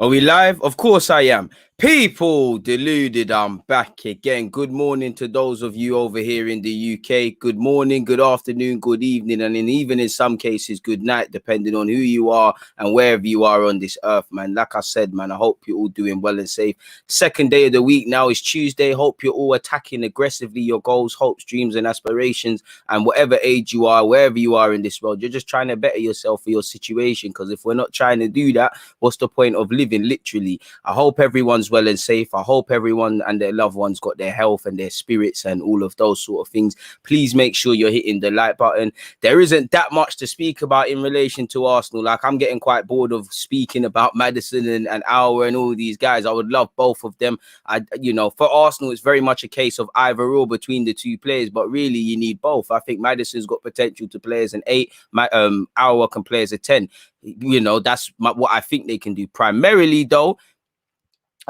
Are we live? Of course I am. People deluded, I'm back again. Good morning to those of you over here in the UK. Good morning, good afternoon, good evening, and even in some cases, good night, depending on who you are and wherever you are on this earth, man. Like I said, man, I hope you're all doing well and safe. Second day of the week now is Tuesday. Hope you're all attacking aggressively your goals, hopes, dreams, and aspirations. And whatever age you are, wherever you are in this world, you're just trying to better yourself for your situation. Because if we're not trying to do that, what's the point of living, literally? I hope everyone's well and safe. I hope everyone and their loved ones got their health and their spirits and all of those sort of things. Please make sure you're hitting the like button. There isn't that much to speak about in relation to Arsenal. Like, I'm getting quite bored of speaking about Maddison and Aouar and all these guys. I would love both of them. For Arsenal, it's very much a case of either or between the two players, but really you need both. I think Maddison's got potential to play as an 8. Aouar can play as a 10. That's what I think they can do. Primarily, though,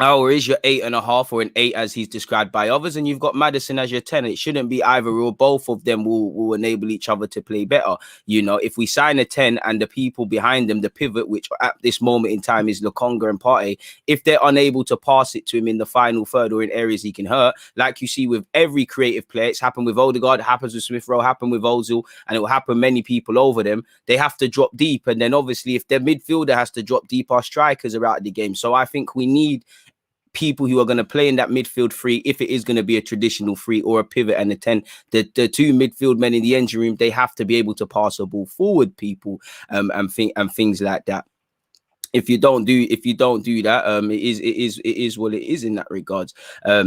Aouar is your 8.5 or an 8 as he's described by others, and you've got Maddison as your 10. It shouldn't be either or. Both of them will enable each other to play better. If we sign a 10 and the people behind them, the pivot, which at this moment in time is Lokonga and Partey, if they're unable to pass it to him in the final third or in areas he can hurt, like you see with every creative player, it's happened with Odegaard, it happens with Smith Rowe, happened with Ozil, and it will happen many people over them. They have to drop deep, and then obviously if their midfielder has to drop deep, our strikers are out of the game. So I think we need people who are going to play in that midfield three, if it is going to be a traditional three or a pivot and a 10. The two midfield men in the engine room, they have to be able to pass a ball forward, people, and things like that. If you don't do that, it is what it is in that regards.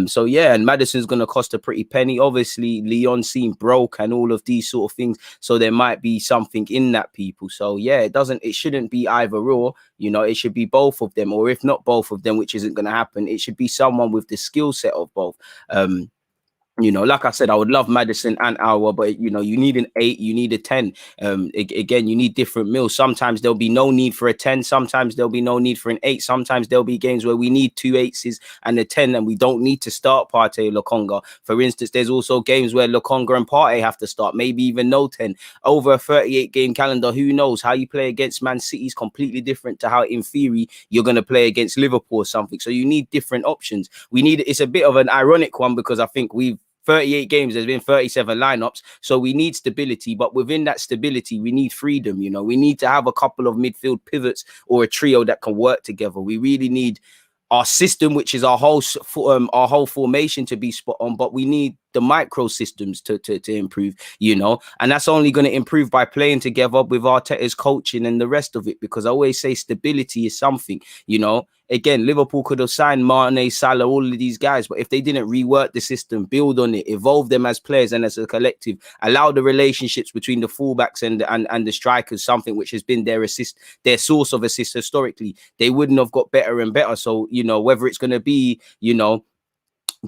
So yeah, and Maddison's gonna cost a pretty penny. Obviously, Leon seemed broke and all of these sort of things, so there might be something in that, people. So yeah, it shouldn't be either or. It should be both of them, or if not both of them, which isn't gonna happen, it should be someone with the skill set of both. Like I said, I would love Maddison and Aouar, but you need an 8, you need a 10. Again, you need different meals. Sometimes there'll be no need for a 10. Sometimes there'll be no need for an 8. Sometimes there'll be games where we need 2 8s and a 10, and we don't need to start Partey or Lokonga. For instance, there's also games where Lokonga and Partey have to start, maybe even no 10. Over a 38-game calendar, who knows? How you play against Man City is completely different to how, in theory, you're going to play against Liverpool or something. So you need different options. It's a bit of an ironic one, because I think 38 games, there's been 37 lineups, so we need stability, but within that stability we need freedom. We need to have a couple of midfield pivots or a trio that can work together. We really need our system, which is our whole formation, to be spot on, but we need the micro systems to improve, and that's only going to improve by playing together with Arteta's coaching and the rest of it, because I always say stability is something. Again, Liverpool could have signed Mane, Salah, all of these guys, but if they didn't rework the system, build on it, evolve them as players and as a collective, allow the relationships between the fullbacks and the strikers, something which has been their source of assist historically, they wouldn't have got better and better. So whether it's going to be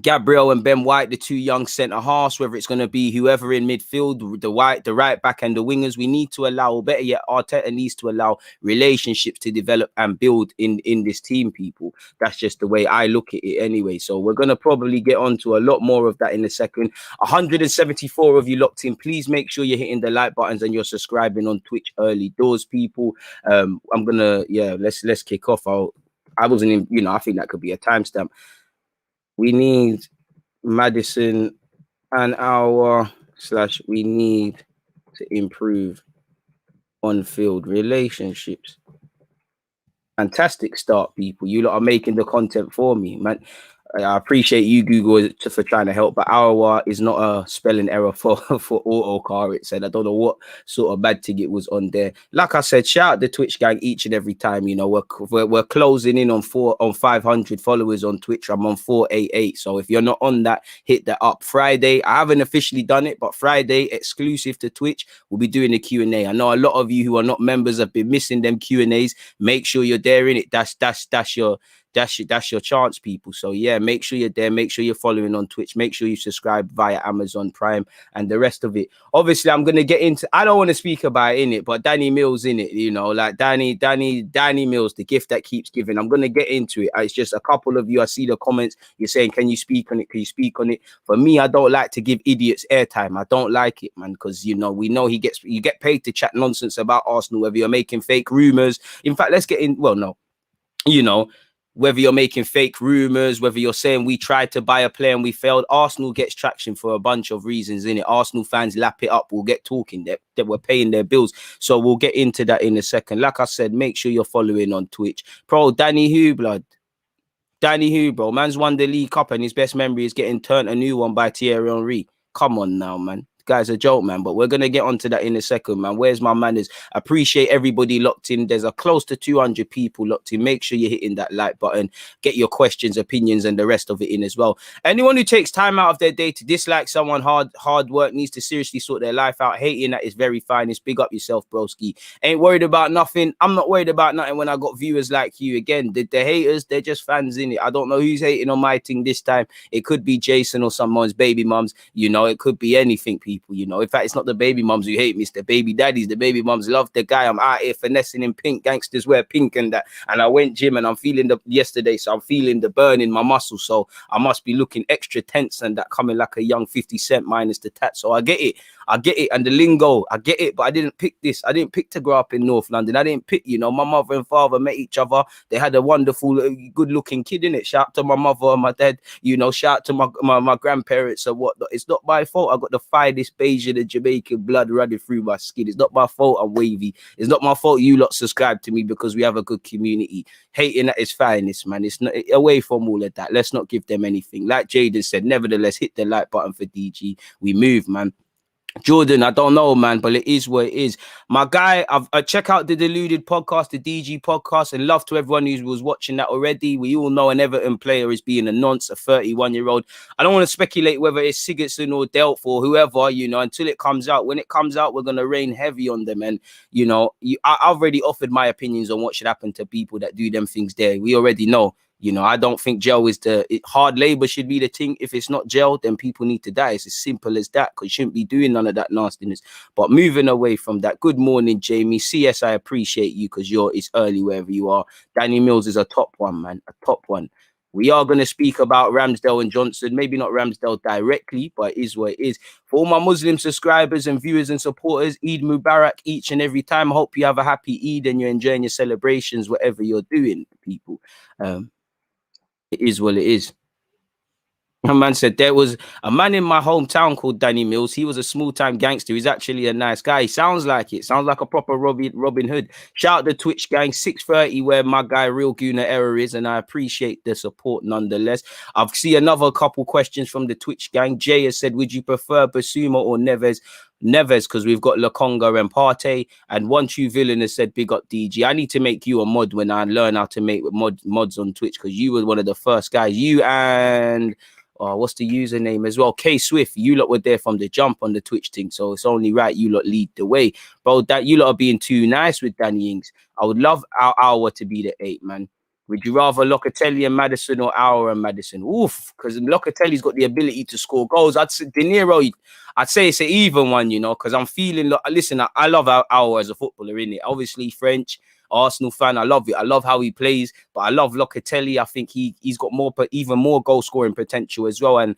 Gabriel and Ben White, the two young centre halves, whether it's going to be whoever in midfield, the right back and the wingers, we need to allow, or better yet, Arteta needs to allow relationships to develop and build in this team, people. That's just the way I look at it anyway. So we're going to probably get on to a lot more of that in a second. 174 of you locked in. Please make sure you're hitting the like buttons and you're subscribing on Twitch early doors, people. I'm going to, let's kick off. I wasn't in, I think that could be a timestamp. We need Maddison and Aouar / we need to improve on-field relationships. Fantastic start, people. You lot are making the content for me, man. I appreciate you, Google, for trying to help, but Aouar is not a spelling error for autocar. It said, I don't know what sort of bad ticket was on there. Like I said, shout out the Twitch gang each and every time. We're closing in on 500 followers on Twitch. I'm on 488. So if you're not on that, hit that up. Friday, I haven't officially done it, but Friday, exclusive to Twitch, we'll be doing a Q&A. I know a lot of you who are not members have been missing them Q&As. Make sure you're there in it. That's your chance, people. So yeah, make sure you're there, make sure you're following on Twitch, make sure you subscribe via Amazon Prime and the rest of it. Obviously, I'm gonna get into, I don't want to speak about it in it, but Danny Mills in it, like Danny Mills, the gift that keeps giving. I'm gonna get into it. It's just a couple of you, I see the comments, you're saying, can you speak on it? Can you speak on it? For me, I don't like to give idiots airtime. I don't like it, man, because we know you get paid to chat nonsense about Arsenal, whether you're making fake rumors. In fact, let's get in, well, no. whether you're making fake rumors, whether you're saying we tried to buy a player and we failed, Arsenal gets traction for a bunch of reasons, innit? Arsenal fans lap it up. We'll get talking that we're paying their bills. So we'll get into that in a second. Like I said, make sure you're following on Twitch. Bro, Danny Who, blood. Danny Who, bro. Man's won the League Cup and his best memory is getting turned a new one by Thierry Henry. Come on now, man. Guy's a joke, man, but we're going to get onto that in a second, man. Where's my manners? Appreciate everybody locked in. There's a close to 200 people locked in. Make sure you're hitting that like button. Get your questions, opinions, and the rest of it in as well. Anyone who takes time out of their day to dislike someone hard work needs to seriously sort their life out. Hating that is very fine. It's big up yourself, broski. Ain't worried about nothing. I'm not worried about nothing when I got viewers like you. Again, the haters, they're just fans in it. I don't know who's hating on my thing this time. It could be Jason or someone's baby mums. You know, it could be anything, people. You know, in fact, it's not the baby mums who hate me, it's the baby daddies. The baby mums love the guy. I'm out here finessing in pink. Gangsters wear pink and that. And I went gym and I'm feeling yesterday, so I'm feeling the burn in my muscles. So I must be looking extra tense and that, coming like a young 50 Cent minus the tat. So I get it. And the lingo, I get it, but I didn't pick this. I didn't pick to grow up in North London. I didn't pick, you know, my mother and father met each other. They had a wonderful, good-looking kid, in it. Shout out to my mother and my dad, you know, shout out to my grandparents and whatnot. It's not my fault. I got the finest Bayesian and Jamaican blood running through my skin. It's not my fault I'm wavy. It's not my fault you lot subscribe to me because we have a good community. Hating at its finest, man. It's not away from all of that. Let's not give them anything. Like Jaden said, nevertheless, hit the like button for DG. We move, man. Jordan, I don't know, man, but it is what it is. My guy, check out the Deluded podcast, the DG podcast, and love to everyone who was watching that already. We all know an Everton player is being a nonce, a 31-year-old. I don't want to speculate whether it's Sigurdsson or Delph or whoever, you know, until it comes out. When it comes out, we're going to rain heavy on them. And, you know, I've already offered my opinions on what should happen to people that do them things there. We already know. You know, I don't think jail is hard labor should be the thing. If it's not jail, then people need to die. It's as simple as that, because you shouldn't be doing none of that nastiness. But moving away from that, good morning, Jamie. CS, I appreciate you because it's early wherever you are. Danny Mills is a top one, man, a top one. We are going to speak about Ramsdale and Johnson. Maybe not Ramsdale directly, but it is what it is. For all my Muslim subscribers and viewers and supporters, Eid Mubarak each and every time. I hope you have a happy Eid and you're enjoying your celebrations, whatever you're doing, people. It is what it is. A man said there was a man in my hometown called Danny Mills. He was a small-time gangster. He's actually a nice guy. He sounds like it. Sounds like a proper Robin Hood. Shout out the Twitch gang, 6:30, where my guy Real Guna Error is, and I appreciate the support nonetheless. I've seen another couple questions from the Twitch gang. Jay has said, would you prefer Basuma or Neves? Neves, because we've got Lokonga and Partey. And One True Villain has said, big up DG. I need to make you a mod when I learn how to make mods on Twitch, because you were one of the first guys. You and what's the username as well? K Swift, you lot were there from the jump on the Twitch thing, so it's only right you lot lead the way, bro. That you lot are being too nice with Danny Ings. I would love Aouar to be the 8, man. Would you rather Locatelli and Maddison or Aouar and Maddison? Oof, because Locatelli's got the ability to score goals. I'd say De Niro, I'd say it's an even one, you know, because I'm feeling. Listen, I love Aouar as a footballer, innit? Obviously French. Arsenal fan, I love it. I love how he plays, but I love Locatelli. I think he's got even more goal scoring potential as well. And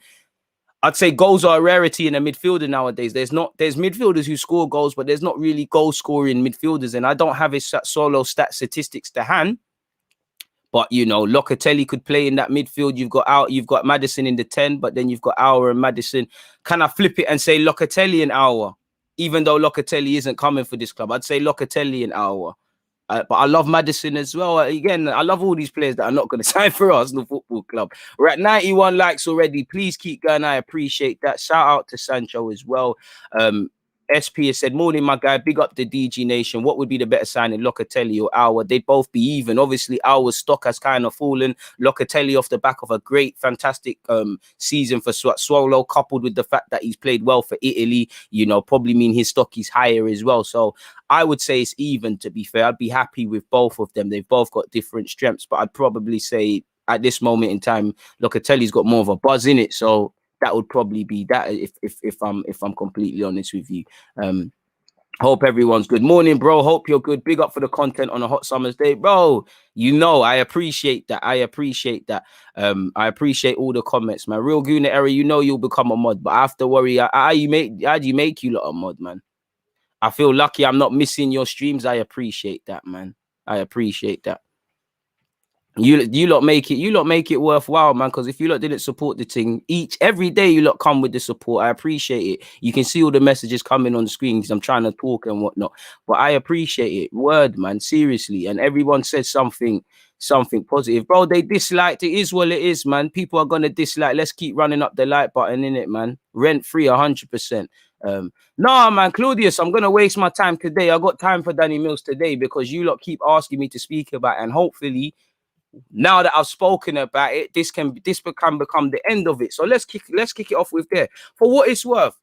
I'd say goals are a rarity in a midfielder nowadays. There's midfielders who score goals, but there's not really goal scoring midfielders. And I don't have his solo stat statistics to hand. But you know, Locatelli could play in that midfield. You've got Maddison in the 10, but then you've got Aouar and Maddison. Can I flip it and say Locatelli and Aouar? Even though Locatelli isn't coming for this club, I'd say Locatelli and Aouar. But I love Maddison as well. Again, I love all these players that are not going to sign for Arsenal Football Club. We're at 91 likes already. Please keep going. I appreciate that. Shout out to Sancho as well. SP has said, morning, my guy. Big up the DG Nation. What would be the better signing, Locatelli or Aouar? They'd both be even. Obviously, Aouar's stock has kind of fallen. Locatelli off the back of a great, fantastic season for Swallow, coupled with the fact that he's played well for Italy, you know, probably mean his stock is higher as well. So I would say it's even, to be fair. I'd be happy with both of them. They've both got different strengths, but I'd probably say at this moment in time, Locatelli's got more of a buzz in it. So that would probably be that if I'm completely honest with you. Hope everyone's good. Morning, bro. Hope you're good. Big up for the content on a hot summer's day, bro. You know, I appreciate that. I appreciate that. I appreciate all the comments, man. Real Guna Era, you know you'll become a mod, but I have to worry. How do you make you lot a mod, man? I feel lucky I'm not missing your streams. I appreciate that, man. I appreciate that. You lot make it worthwhile, man. Because if you lot didn't support the thing every day, you lot come with the support. I appreciate it. You can see all the messages coming on the screen because I'm trying to talk and whatnot. But I appreciate it. Word, man, seriously. And everyone said something positive, bro. They disliked it. Is what it is, man. People are gonna dislike. Let's keep running up the like button in it, man. Rent free, 100%. Nah, man, Claudius, I'm gonna waste my time today. I got time for Danny Mills today because you lot keep asking me to speak about it, and hopefully, now that I've spoken about it, this can become the end of it. So let's kick it off with there. For what it's worth,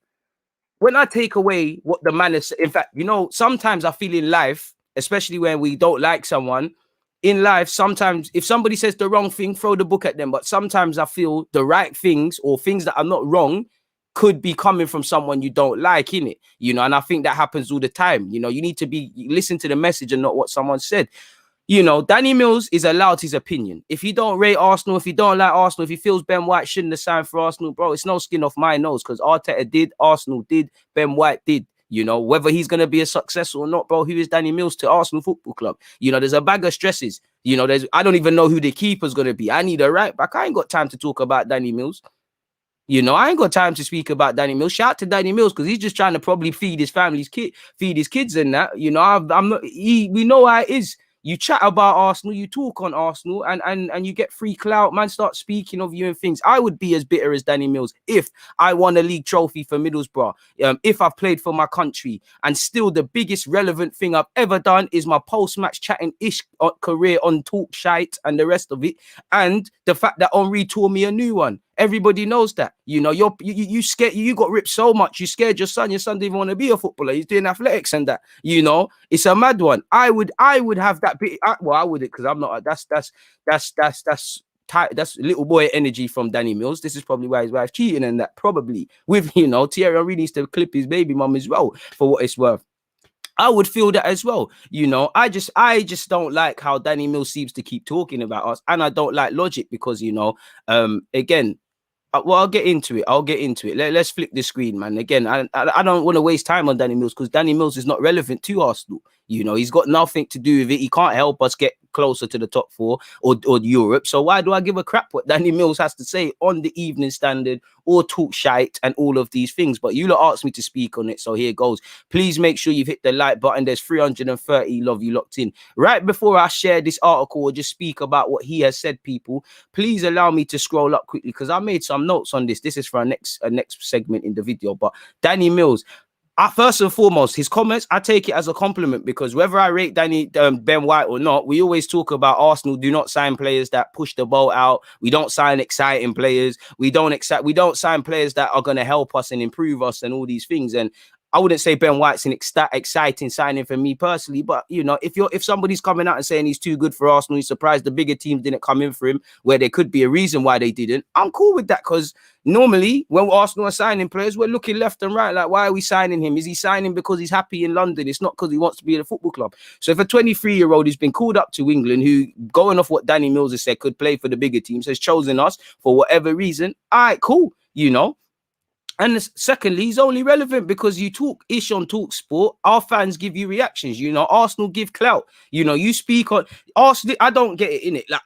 when I take away what the man is, in fact, you know, sometimes I feel in life, especially when we don't like someone in life, sometimes if somebody says the wrong thing, throw the book at them. But sometimes I feel the right things or things that are not wrong could be coming from someone you don't like, in it, you know. And I think that happens all the time. You know, you need to listen to the message and not what someone said. You know, Danny Mills is allowed his opinion. If you don't rate Arsenal, if you don't like Arsenal, if he feels Ben White shouldn't have signed for Arsenal, bro, it's no skin off my nose because Arteta did, Arsenal did, Ben White did. You know, whether he's going to be a success or not, bro, who is Danny Mills to Arsenal Football Club? You know, there's a bag of stresses. You know, I don't even know who the keeper's going to be. I need a right back. I ain't got time to talk about Danny Mills. You know, I ain't got time to speak about Danny Mills. Shout out to Danny Mills because he's just trying to probably feed his kids and that. You know, I'm not. We know how it is. You chat about Arsenal, you talk on Arsenal, and you get free clout. Man, start speaking of you and things. I would be as bitter as Danny Mills if I won a league trophy for Middlesbrough. If I've played for my country, and still the biggest relevant thing I've ever done is my post-match chatting-ish career on Talk Shite and the rest of it, and the fact that Henri tore me a new one. Everybody knows that. You know, you scared. You got ripped so much. You scared your son. Your son didn't want to be a footballer. He's doing athletics and that. You know, it's a mad one. I would have that bit. Well, I would, because I'm not. That's little boy energy from Danny Mills. This is probably why his wife's cheating and that. Probably with, you know, Thierry Henry needs to clip his baby mum as well, for what it's worth. I would feel that as well. You know, I just don't like how Danny Mills seems to keep talking about us, and I don't like logic because, you know, again, well, I'll get into it. Let's flick the screen, man. Again, I don't want to waste time on Danny Mills because Danny Mills is not relevant to Arsenal. You know, he's got nothing to do with it. He can't help us get closer to the top four or Europe. So why do I give a crap what Danny Mills has to say on the Evening Standard or Talk Shite and all of these things? But you lot asked me to speak on it, so here goes. Please make sure you've hit the like button. There's 330 love you locked in. Right before I share this article or just speak about what he has said, people, please allow me to scroll up quickly because I made some notes on this. This is for a next segment in the video. But Danny Mills, first and foremost, his comments, I take it as a compliment because whether I rate Ben White or not, we always talk about Arsenal do not sign players that push the ball out. We don't sign exciting players. We don't sign players that are going to help us and improve us and all these things. And I wouldn't say Ben White's an exciting signing for me personally, but you know, if somebody's coming out and saying he's too good for Arsenal, he's surprised the bigger teams didn't come in for him, where there could be a reason why they didn't, I'm cool with that because normally when Arsenal are signing players, we're looking left and right like, why are we signing him? Is he signing because he's happy in London? It's not because he wants to be in a football club. So if a 23-year-old who's been called up to England, who, going off what Danny Mills has said, could play for the bigger teams, has chosen us for whatever reason, all right, cool, you know. And secondly, he's only relevant because you talk ish on Talk Sport. Our fans give you reactions. You know, Arsenal give clout. You know, you speak on Arsenal. I don't get it in it. Like,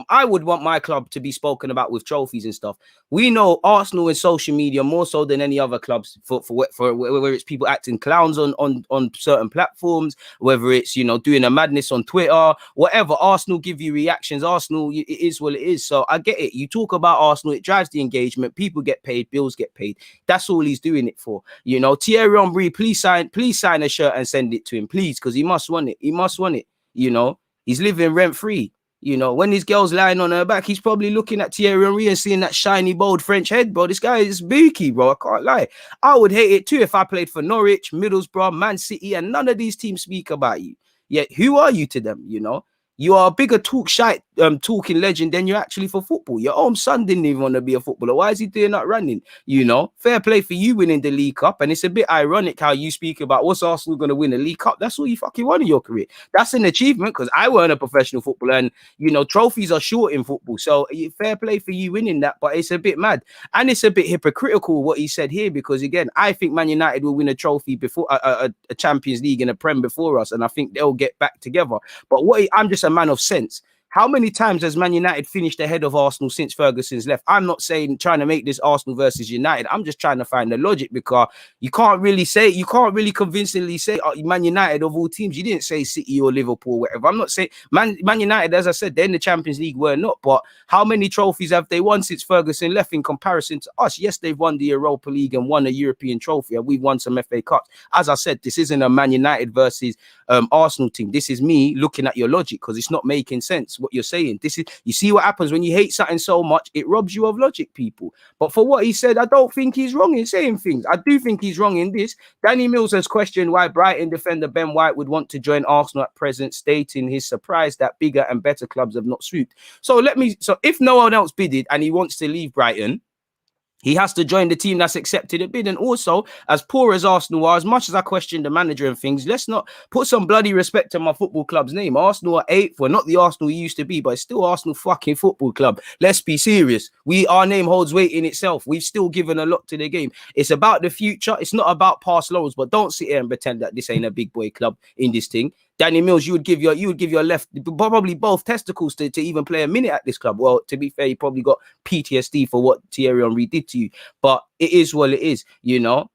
I would want my club to be spoken about with trophies and stuff. We know Arsenal in social media more so than any other clubs for whether it's people acting clowns on certain platforms, whether it's, you know, doing a madness on Twitter, whatever. Arsenal give you reactions. Arsenal, it is what it is. So I get it. You talk about Arsenal, it drives the engagement. People get paid, bills get paid. That's all he's doing it for. You know, Thierry Henry, please sign a shirt and send it to him, please, because he must want it. He must want it. You know, he's living rent free. You know, when his girl's lying on her back, he's probably looking at Thierry Henry and seeing that shiny, bold French head, bro. This guy is spooky, bro. I can't lie. I would hate it too if I played for Norwich, Middlesbrough, Man City, and none of these teams speak about you. Yet, who are you to them, you know? You are a bigger talking legend than you're actually for football. Your own son didn't even want to be a footballer. Why is he doing that running? You know, fair play for you winning the League Cup. And it's a bit ironic how you speak about what's Arsenal going to win the League Cup. That's all you fucking won in your career. That's an achievement because I weren't a professional footballer. And, you know, trophies are short in football. So fair play for you winning that. But it's a bit mad. And it's a bit hypocritical what he said here because, again, I think Man United will win a trophy before a Champions League and a Prem before us. And I think they'll get back together. But I'm just a man of sense. How many times has Man United finished ahead of Arsenal since Ferguson's left? I'm not saying trying to make this Arsenal versus United. I'm just trying to find the logic, because you can't really convincingly say Man United of all teams. You didn't say City or Liverpool or whatever. I'm not saying Man United, as I said, they're in the Champions League, we're not. But how many trophies have they won since Ferguson left in comparison to us? Yes, they've won the Europa League and won a European trophy, and we've won some FA Cups. As I said, this isn't a Man United versus Arsenal team. This is me looking at your logic, because it's not making sense what you're saying. This is, you see what happens when you hate something so much, it robs you of logic, people. But for what he said, I don't think he's wrong in saying things. I do think he's wrong in this. Danny Mills has questioned why Brighton defender Ben White would want to join Arsenal at present, stating his surprise that bigger and better clubs have not swooped. So if no one else bidded and he wants to leave Brighton, he has to join the team that's accepted a bid. And also, as poor as Arsenal are, as much as I question the manager and things, let's not put some bloody respect on my football club's name. Arsenal are 8th. We're not the Arsenal we used to be, but it's still Arsenal fucking football club. Let's be serious. Our name holds weight in itself. We've still given a lot to the game. It's about the future. It's not about past laurels. But don't sit here and pretend that this ain't a big boy club in this thing. Danny Mills, you would give your left, probably both testicles to even play a minute at this club. Well, to be fair, you probably got PTSD for what Thierry Henry did to you, but it is what it is, you know.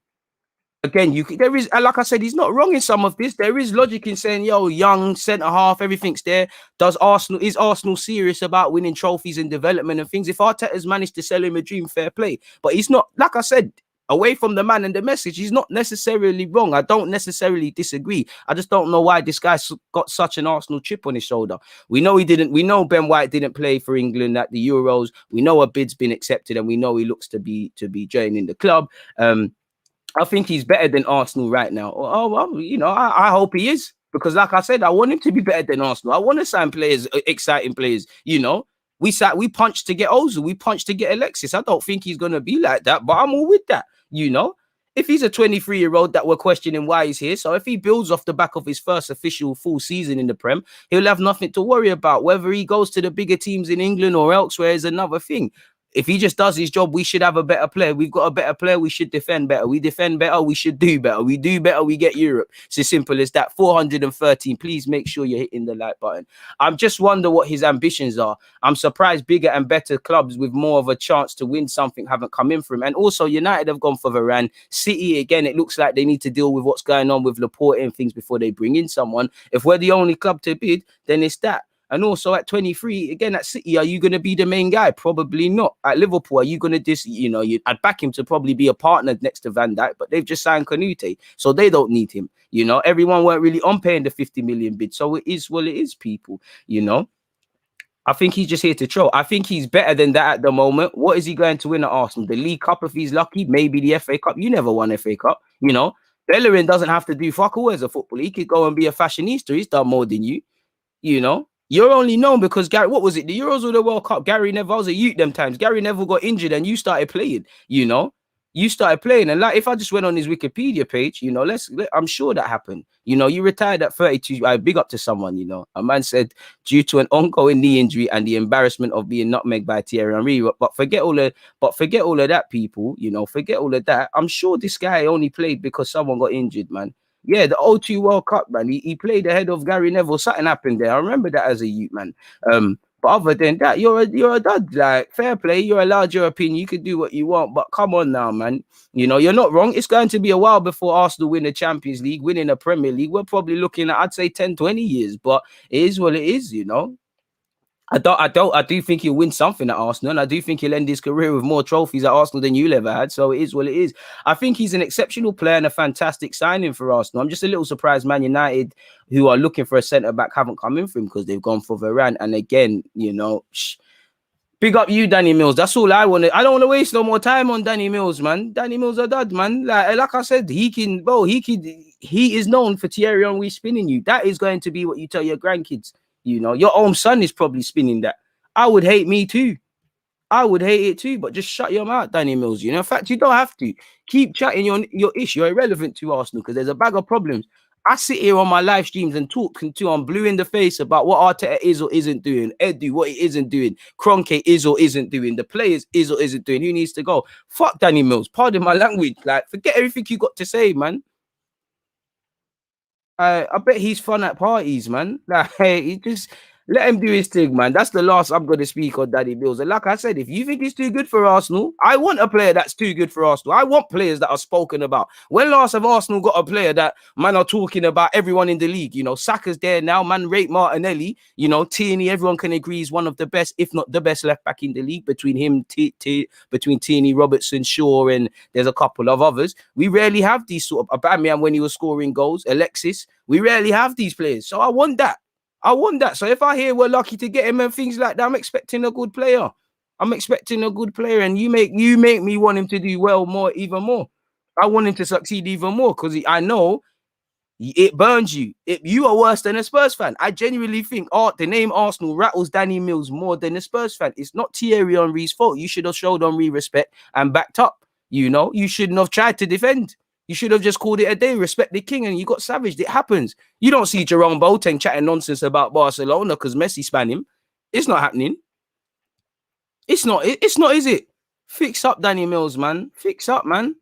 Again, there is, like I said, he's not wrong in some of this. There is logic in saying, yo, young centre half, everything's there. Is Arsenal serious about winning trophies and development and things? If Arteta's managed to sell him a dream, fair play. But he's not, like I said, away from the man and the message, he's not necessarily wrong. I don't necessarily disagree. I just don't know why this guy's got such an Arsenal chip on his shoulder. We know Ben White didn't play for England at the Euros. We know a bid's been accepted, and we know he looks to be joining the club. I think he's better than Arsenal right now. Oh, well, you know, I hope he is, because like I said, I want him to be better than Arsenal. I want to sign players, exciting players, you know. We punched to get Ozil, we punched to get Alexis. I don't think he's going to be like that, but I'm all with that, you know. If he's a 23-year-old that we're questioning why he's here, so if he builds off the back of his first official full season in the Prem, he'll have nothing to worry about. Whether he goes to the bigger teams in England or elsewhere is another thing. If he just does his job, we should have a better player. We've got a better player. We should defend better. We defend better. We should do better. We do better. We get Europe. It's as simple as that. 413. Please make sure you're hitting the like button. I just wonder what his ambitions are. I'm surprised bigger and better clubs with more of a chance to win something haven't come in for him. And also, United have gone for Varane. City, again, it looks like they need to deal with what's going on with Laporte and things before they bring in someone. If we're the only club to bid, then it's that. And also at 23, again, at City, are you going to be the main guy? Probably not. At Liverpool, are you going to I'd back him to probably be a partner next to Van Dijk, but they've just signed Canute, so they don't need him. You know, everyone weren't really on paying the 50 million bid, so it is what it is, people. You know, I think he's just here to troll. I think he's better than that at the moment. What is he going to win at Arsenal? The League Cup if he's lucky, maybe the FA Cup. You never won FA Cup, you know. Bellerin doesn't have to do fuck all as a footballer. He could go and be a fashionista. He's done more than you, you know. You're only known because Gary, what was it? The Euros or the World Cup? Gary Neville, I was a youth them times. Gary Neville got injured and you started playing, you know? You started playing. And like, if I just went on his Wikipedia page, you know, I'm sure that happened. You know, you retired at 32. I big up to someone, you know. A man said, due to an ongoing knee injury and the embarrassment of being nutmegged by Thierry Henry. But forget all of that, people, you know, forget all of that. I'm sure this guy only played because someone got injured, man. Yeah, the 02 World Cup, man. He played ahead of Gary Neville. Something happened there. I remember that as a youth, man. But other than that, you're a dud. Like, fair play. You're allowed your opinion. You can do what you want. But come on now, man. You know, you're not wrong. It's going to be a while before Arsenal win the Champions League, winning the Premier League. We're probably looking at, I'd say, 10, 20 years. But it is what it is, you know. I do think he'll win something at Arsenal, and I do think he'll end his career with more trophies at Arsenal than you'll ever had. So it is what it is. I think he's an exceptional player and a fantastic signing for Arsenal. I'm just a little surprised Man United, who are looking for a centre-back, haven't come in for him because they've gone for Varane. And again, you know, big up you, Danny Mills. That's all I want to. I don't want to waste no more time on Danny Mills, man. Danny Mills a dud, man. Like I said, he is known for Thierry Henry spinning you. That is going to be what you tell your grandkids. You know, your own son is probably spinning that. I would hate me too. I would hate it too, but just shut your mouth, Danny Mills. You know, in fact, you don't have to. Keep chatting your issue. You're irrelevant to Arsenal because there's a bag of problems. I sit here on my live streams and talk until I'm blue in the face about what Arteta is or isn't doing. Edu, what he isn't doing. Kroenke is or isn't doing. The players is or isn't doing. Who needs to go? Fuck Danny Mills. Pardon my language. Like, forget everything you got to say, man. I bet he's fun at parties, man. Like, he just... Let him do his thing, man. That's the last I'm going to speak on Danny Mills. And like I said, if you think he's too good for Arsenal, I want a player that's too good for Arsenal. I want players that are spoken about. When last have Arsenal got a player that man are talking about everyone in the league? You know, Saka's there now, man. Rate Martinelli. You know, Tierney. Everyone can agree is one of the best, if not the best, left back in the league. Between him, between Tierney, Robertson, Shaw, and there's a couple of others. We rarely have these sort of Aubameyang when he was scoring goals. Alexis. We rarely have these players. So I want that. So if I hear we're lucky to get him and things like that, I'm expecting a good player. And you make me want him to do well even more. I want him to succeed even more because I know it burns you. You are worse than a Spurs fan. I genuinely think the name Arsenal rattles Danny Mills more than a Spurs fan. It's not Thierry Henry's fault. You should have showed Henry respect and backed up. You know, you shouldn't have tried to defend. You should have just called it a day, respect the king, and you got savaged. It happens. You don't see Jerome Boateng chatting nonsense about Barcelona because Messi span him. It's not happening. It's not, is it? Fix up, Danny Mills, man. Fix up, man.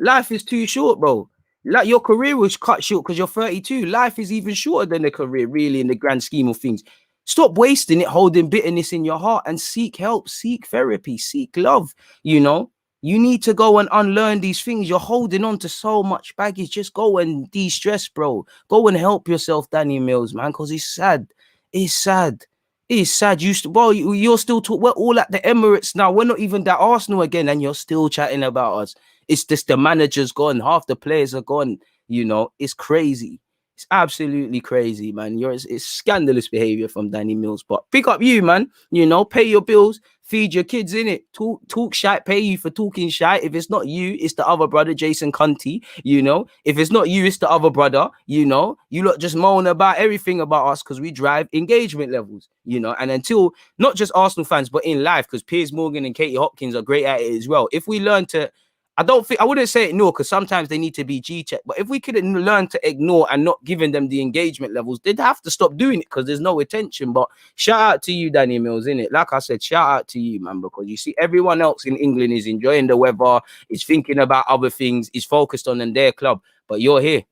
Life is too short, bro. Like your career was cut short because you're 32. Life is even shorter than a career, really, in the grand scheme of things. Stop wasting it, holding bitterness in your heart, and seek help, seek therapy, seek love. You know, you need to go and unlearn these things. You're holding on to so much baggage. Just go and de-stress, bro. Go and help yourself, Danny Mills, man, because it's sad. It's sad. It's sad. You're still we're all at the Emirates now. We're not even that Arsenal again, and you're still chatting about us. It's just the manager's gone, half the players are gone. You know, it's crazy. It's absolutely crazy, man. It's scandalous behavior from Danny Mills. But pick up you, man. You know, pay your bills, feed your kids, in it. Talk shite, pay you for talking shite. If it's not you, it's the other brother, Jason Cunty. You know, if it's not you, it's the other brother. You know, you lot just moan about everything about us because we drive engagement levels. You know, and until not just Arsenal fans, but in life, because Piers Morgan and Katie Hopkins are great at it as well. If we learn to I wouldn't say ignore because sometimes they need to be G-checked. But if we could learn to ignore and not giving them the engagement levels, they'd have to stop doing it because there's no attention. But shout out to you, Danny Mills, innit? Like I said, shout out to you, man, because you see everyone else in England is enjoying the weather, is thinking about other things, is focused on their club. But you're here.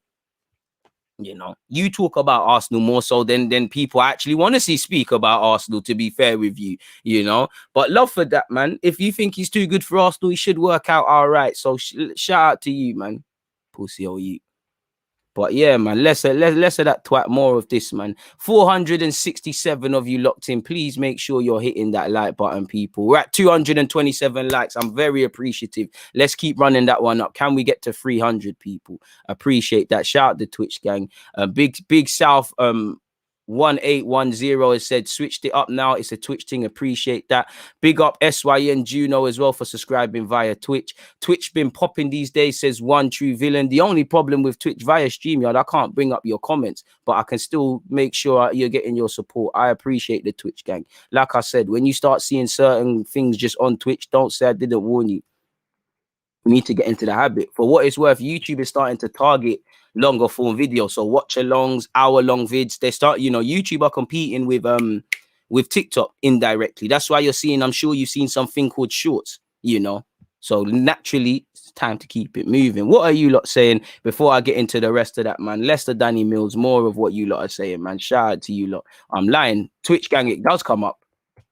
You know, you talk about Arsenal more so than people actually want to see speak about Arsenal, to be fair with you, you know. But love for that, man. If you think he's too good for Arsenal, he should work out all right. So shout out to you, man. Pussy or you. But yeah, man, less of that twat, more of this, man. 467 of you locked in. Please make sure you're hitting that like button, people. We're at 227 likes. I'm very appreciative. Let's keep running that one up. Can we get to 300 people? Appreciate that. Shout out the Twitch gang. Big South 1810 has said switched it up now. It's a Twitch thing. Appreciate that. Big up SYN Juno as well for subscribing via Twitch. Twitch been popping these days, says One True Villain. The only problem with Twitch via StreamYard, I can't bring up your comments, but I can still make sure you're getting your support. I appreciate the Twitch gang. Like I said, when you start seeing certain things just on Twitch, don't say I didn't warn you. We need to get into the habit. For what it's worth, YouTube is starting to target longer form video. So watch alongs, hour-long vids. They start, you know, YouTube are competing with TikTok indirectly. That's why you're seeing, I'm sure you've seen something called shorts, you know. So naturally, it's time to keep it moving. What are you lot saying before I get into the rest of that, man? Lester Danny Mills, more of what you lot are saying, man. Shout out to you lot. I'm lying. Twitch gang, it does come up.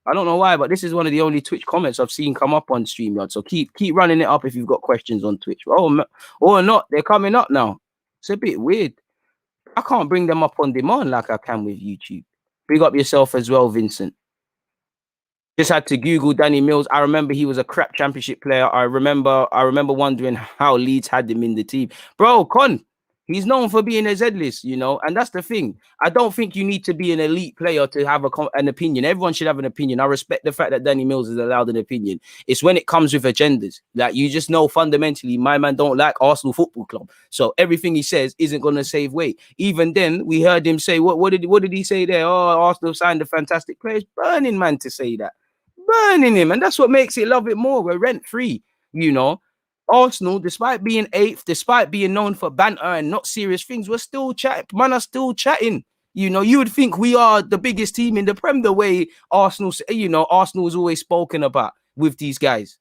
I don't know why, but this is one of the only Twitch comments I've seen come up on StreamYard. So keep running it up if you've got questions on Twitch. Oh, or not, they're coming up now. It's a bit weird. I can't bring them up on demand like I can with YouTube. Big up yourself as well, Vincent. Just had to Google Danny Mills. I remember he was a crap championship player. I remember wondering how Leeds had him in the team. Bro, he's known for being a Z-list, you know, and that's the thing. I don't think you need to be an elite player to have an opinion. Everyone should have an opinion. I respect the fact that Danny Mills is allowed an opinion. It's when it comes with agendas. Like, you just know fundamentally my man don't like Arsenal Football Club. So everything he says isn't going to save weight. Even then, we heard him say, what did he say there? Oh, Arsenal signed a fantastic player. It's burning, man, to say that. Burning him. And that's what makes it love it more. We're rent-free, you know. Arsenal, despite being 8th, despite being known for banter and not serious things, we're still chatting. Man are still chatting. You know, you would think we are the biggest team in the Prem, the way Arsenal, you know, Arsenal is always spoken about with these guys.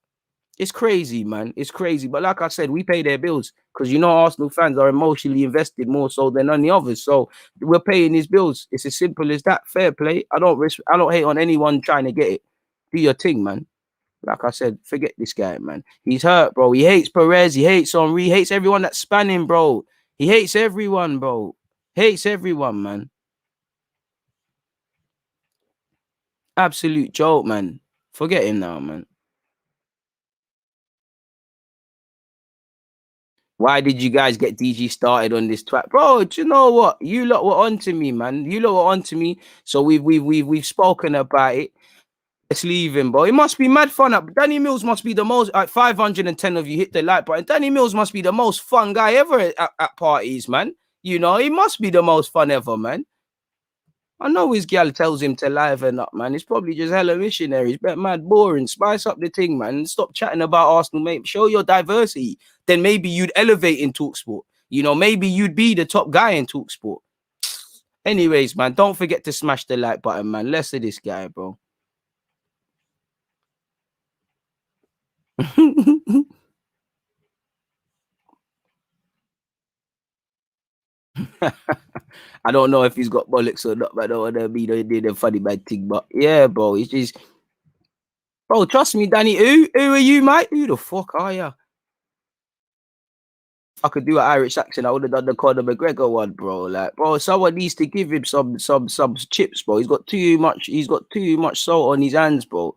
It's crazy, man. It's crazy. But like I said, we pay their bills because you know Arsenal fans are emotionally invested more so than any others. So we're paying his bills. It's as simple as that. Fair play. I don't hate on anyone trying to get it. Do your thing, man. Like I said, forget this guy, man. He's hurt, bro. He hates Perez. He hates Henry. He hates everyone that's spanning, bro. He hates everyone, bro. Hates everyone, man. Absolute joke, man. Forget him now, man. Why did you guys get DG started on this twat? Bro, do you know what? You lot were onto me, man. You lot were onto me. So we've spoken about it. Let's leave him, bro. It must be mad fun. Danny Mills must be the most, like 510 of you hit the like button. Danny Mills must be the most fun guy ever at parties, man. You know, he must be the most fun ever, man. I know his gal tells him to liven up, man. It's probably just hella missionaries. Bet mad boring. Spice up the thing, man. Stop chatting about Arsenal, mate. Show your diversity. Then maybe you'd elevate in Talksport. You know, maybe you'd be the top guy in Talksport. Anyways, man, don't forget to smash the like button, man. Less of this guy, bro. I don't know if he's got bollocks or not, but I don't want to be the funny bad thing. But yeah, bro, it's just, bro, trust me, Danny. Who are you, mate? Who the fuck are you? If I could do an Irish accent, I would have done the Conor McGregor one, bro. Like, bro, someone needs to give him some chips, bro. He's got too much salt on his hands, bro.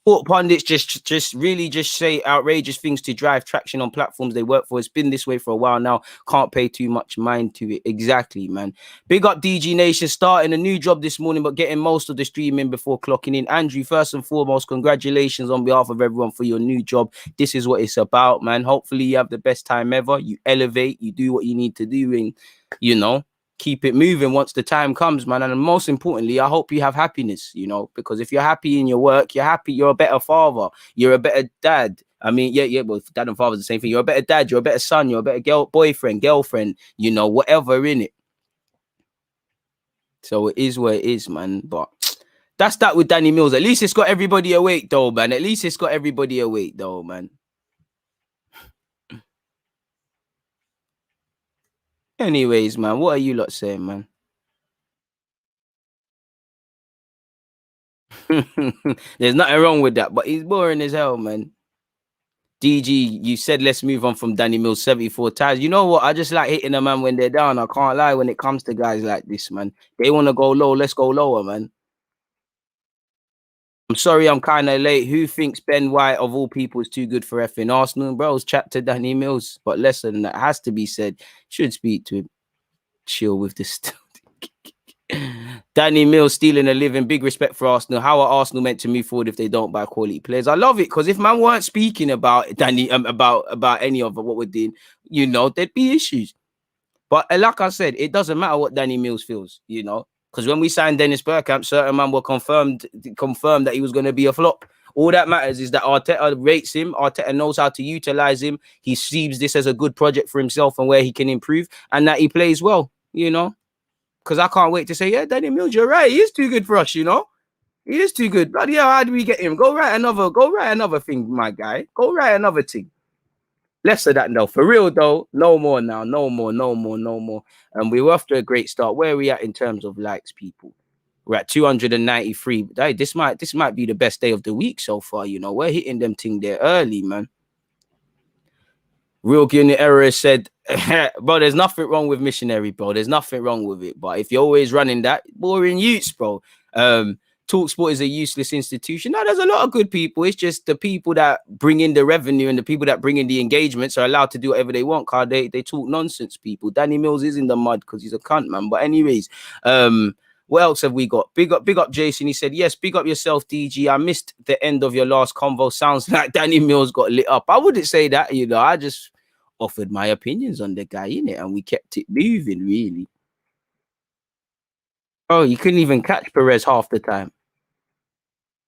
Sport pundits just really just say outrageous things to drive traction on platforms they work for. It's been this way for a while now. Can't pay too much mind to it. Exactly, man. Big up DG Nation, starting a new job this morning, but getting most of the streaming before clocking in. Andrew, first and foremost, congratulations on behalf of everyone for your new job. This is what it's about, man. Hopefully you have the best time ever. You elevate, you do what you need to do, and you know, keep it moving once the time comes, man. And most importantly, I hope you have happiness, you know, because if you're happy in your work, you're happy, you're a better father, you're a better dad. I mean, yeah, well, dad and father's the same thing. You're a better dad, you're a better son, you're a better boyfriend, girlfriend, you know, whatever in it. So it is what it is, man. But that's that with Danny Mills. At least it's got everybody awake, though, man. At least it's got everybody awake, though, man. Anyways, man, what are you lot saying, man? There's nothing wrong with that, but he's boring as hell, man. DG, you said let's move on from Danny Mills 74 times. You know what? I just like hitting a man when they're down. I can't lie when it comes to guys like this, man. They want to go low. Let's go lower, man. I'm sorry I'm kind of late. Who thinks Ben White, of all people, is too good for effing Arsenal? Bros, chat to Danny Mills. But less than that has to be said. Should speak to him. Chill with this. Danny Mills stealing a living. Big respect for Arsenal. How are Arsenal meant to move forward if they don't buy quality players? I love it because if man weren't speaking about Danny, about any of what we're doing, you know, there'd be issues. But like I said, it doesn't matter what Danny Mills feels, you know, because when we signed Dennis Bergkamp, certain man were confirmed that he was going to be a flop. All that matters is that Arteta rates him. Arteta knows how to utilize him. He sees this as a good project for himself and where he can improve, and that he plays well, you know. Because I can't wait to say, yeah, Danny Mills, you're right. He is too good for us, you know. He is too good. Bloody hell, how do we get him? Go write another thing, my guy. Go write another thing. Less of that, no. For real, though, no more now. No more. And we're off to a great start. Where are we at in terms of likes, people? We're at 293. Hey, this might be the best day of the week so far, you know. We're hitting them thing there early, man. Real Unit Error said, bro, there's nothing wrong with missionary, bro. There's nothing wrong with it. But if you're always running that, boring youths, bro. Talksport is a useless institution. No, there's a lot of good people. It's just the people that bring in the revenue and the people that bring in the engagements are allowed to do whatever they want. Cause they talk nonsense, people. Danny Mills is in the mud because he's a cunt, man. But anyways, what else have we got? Big up Jason. He said, yes, big up yourself, DG. I missed the end of your last convo. Sounds like Danny Mills got lit up. I wouldn't say that, you know. I just offered my opinions on the guy, innit? And we kept it moving, really. Oh, you couldn't even catch Perez half the time.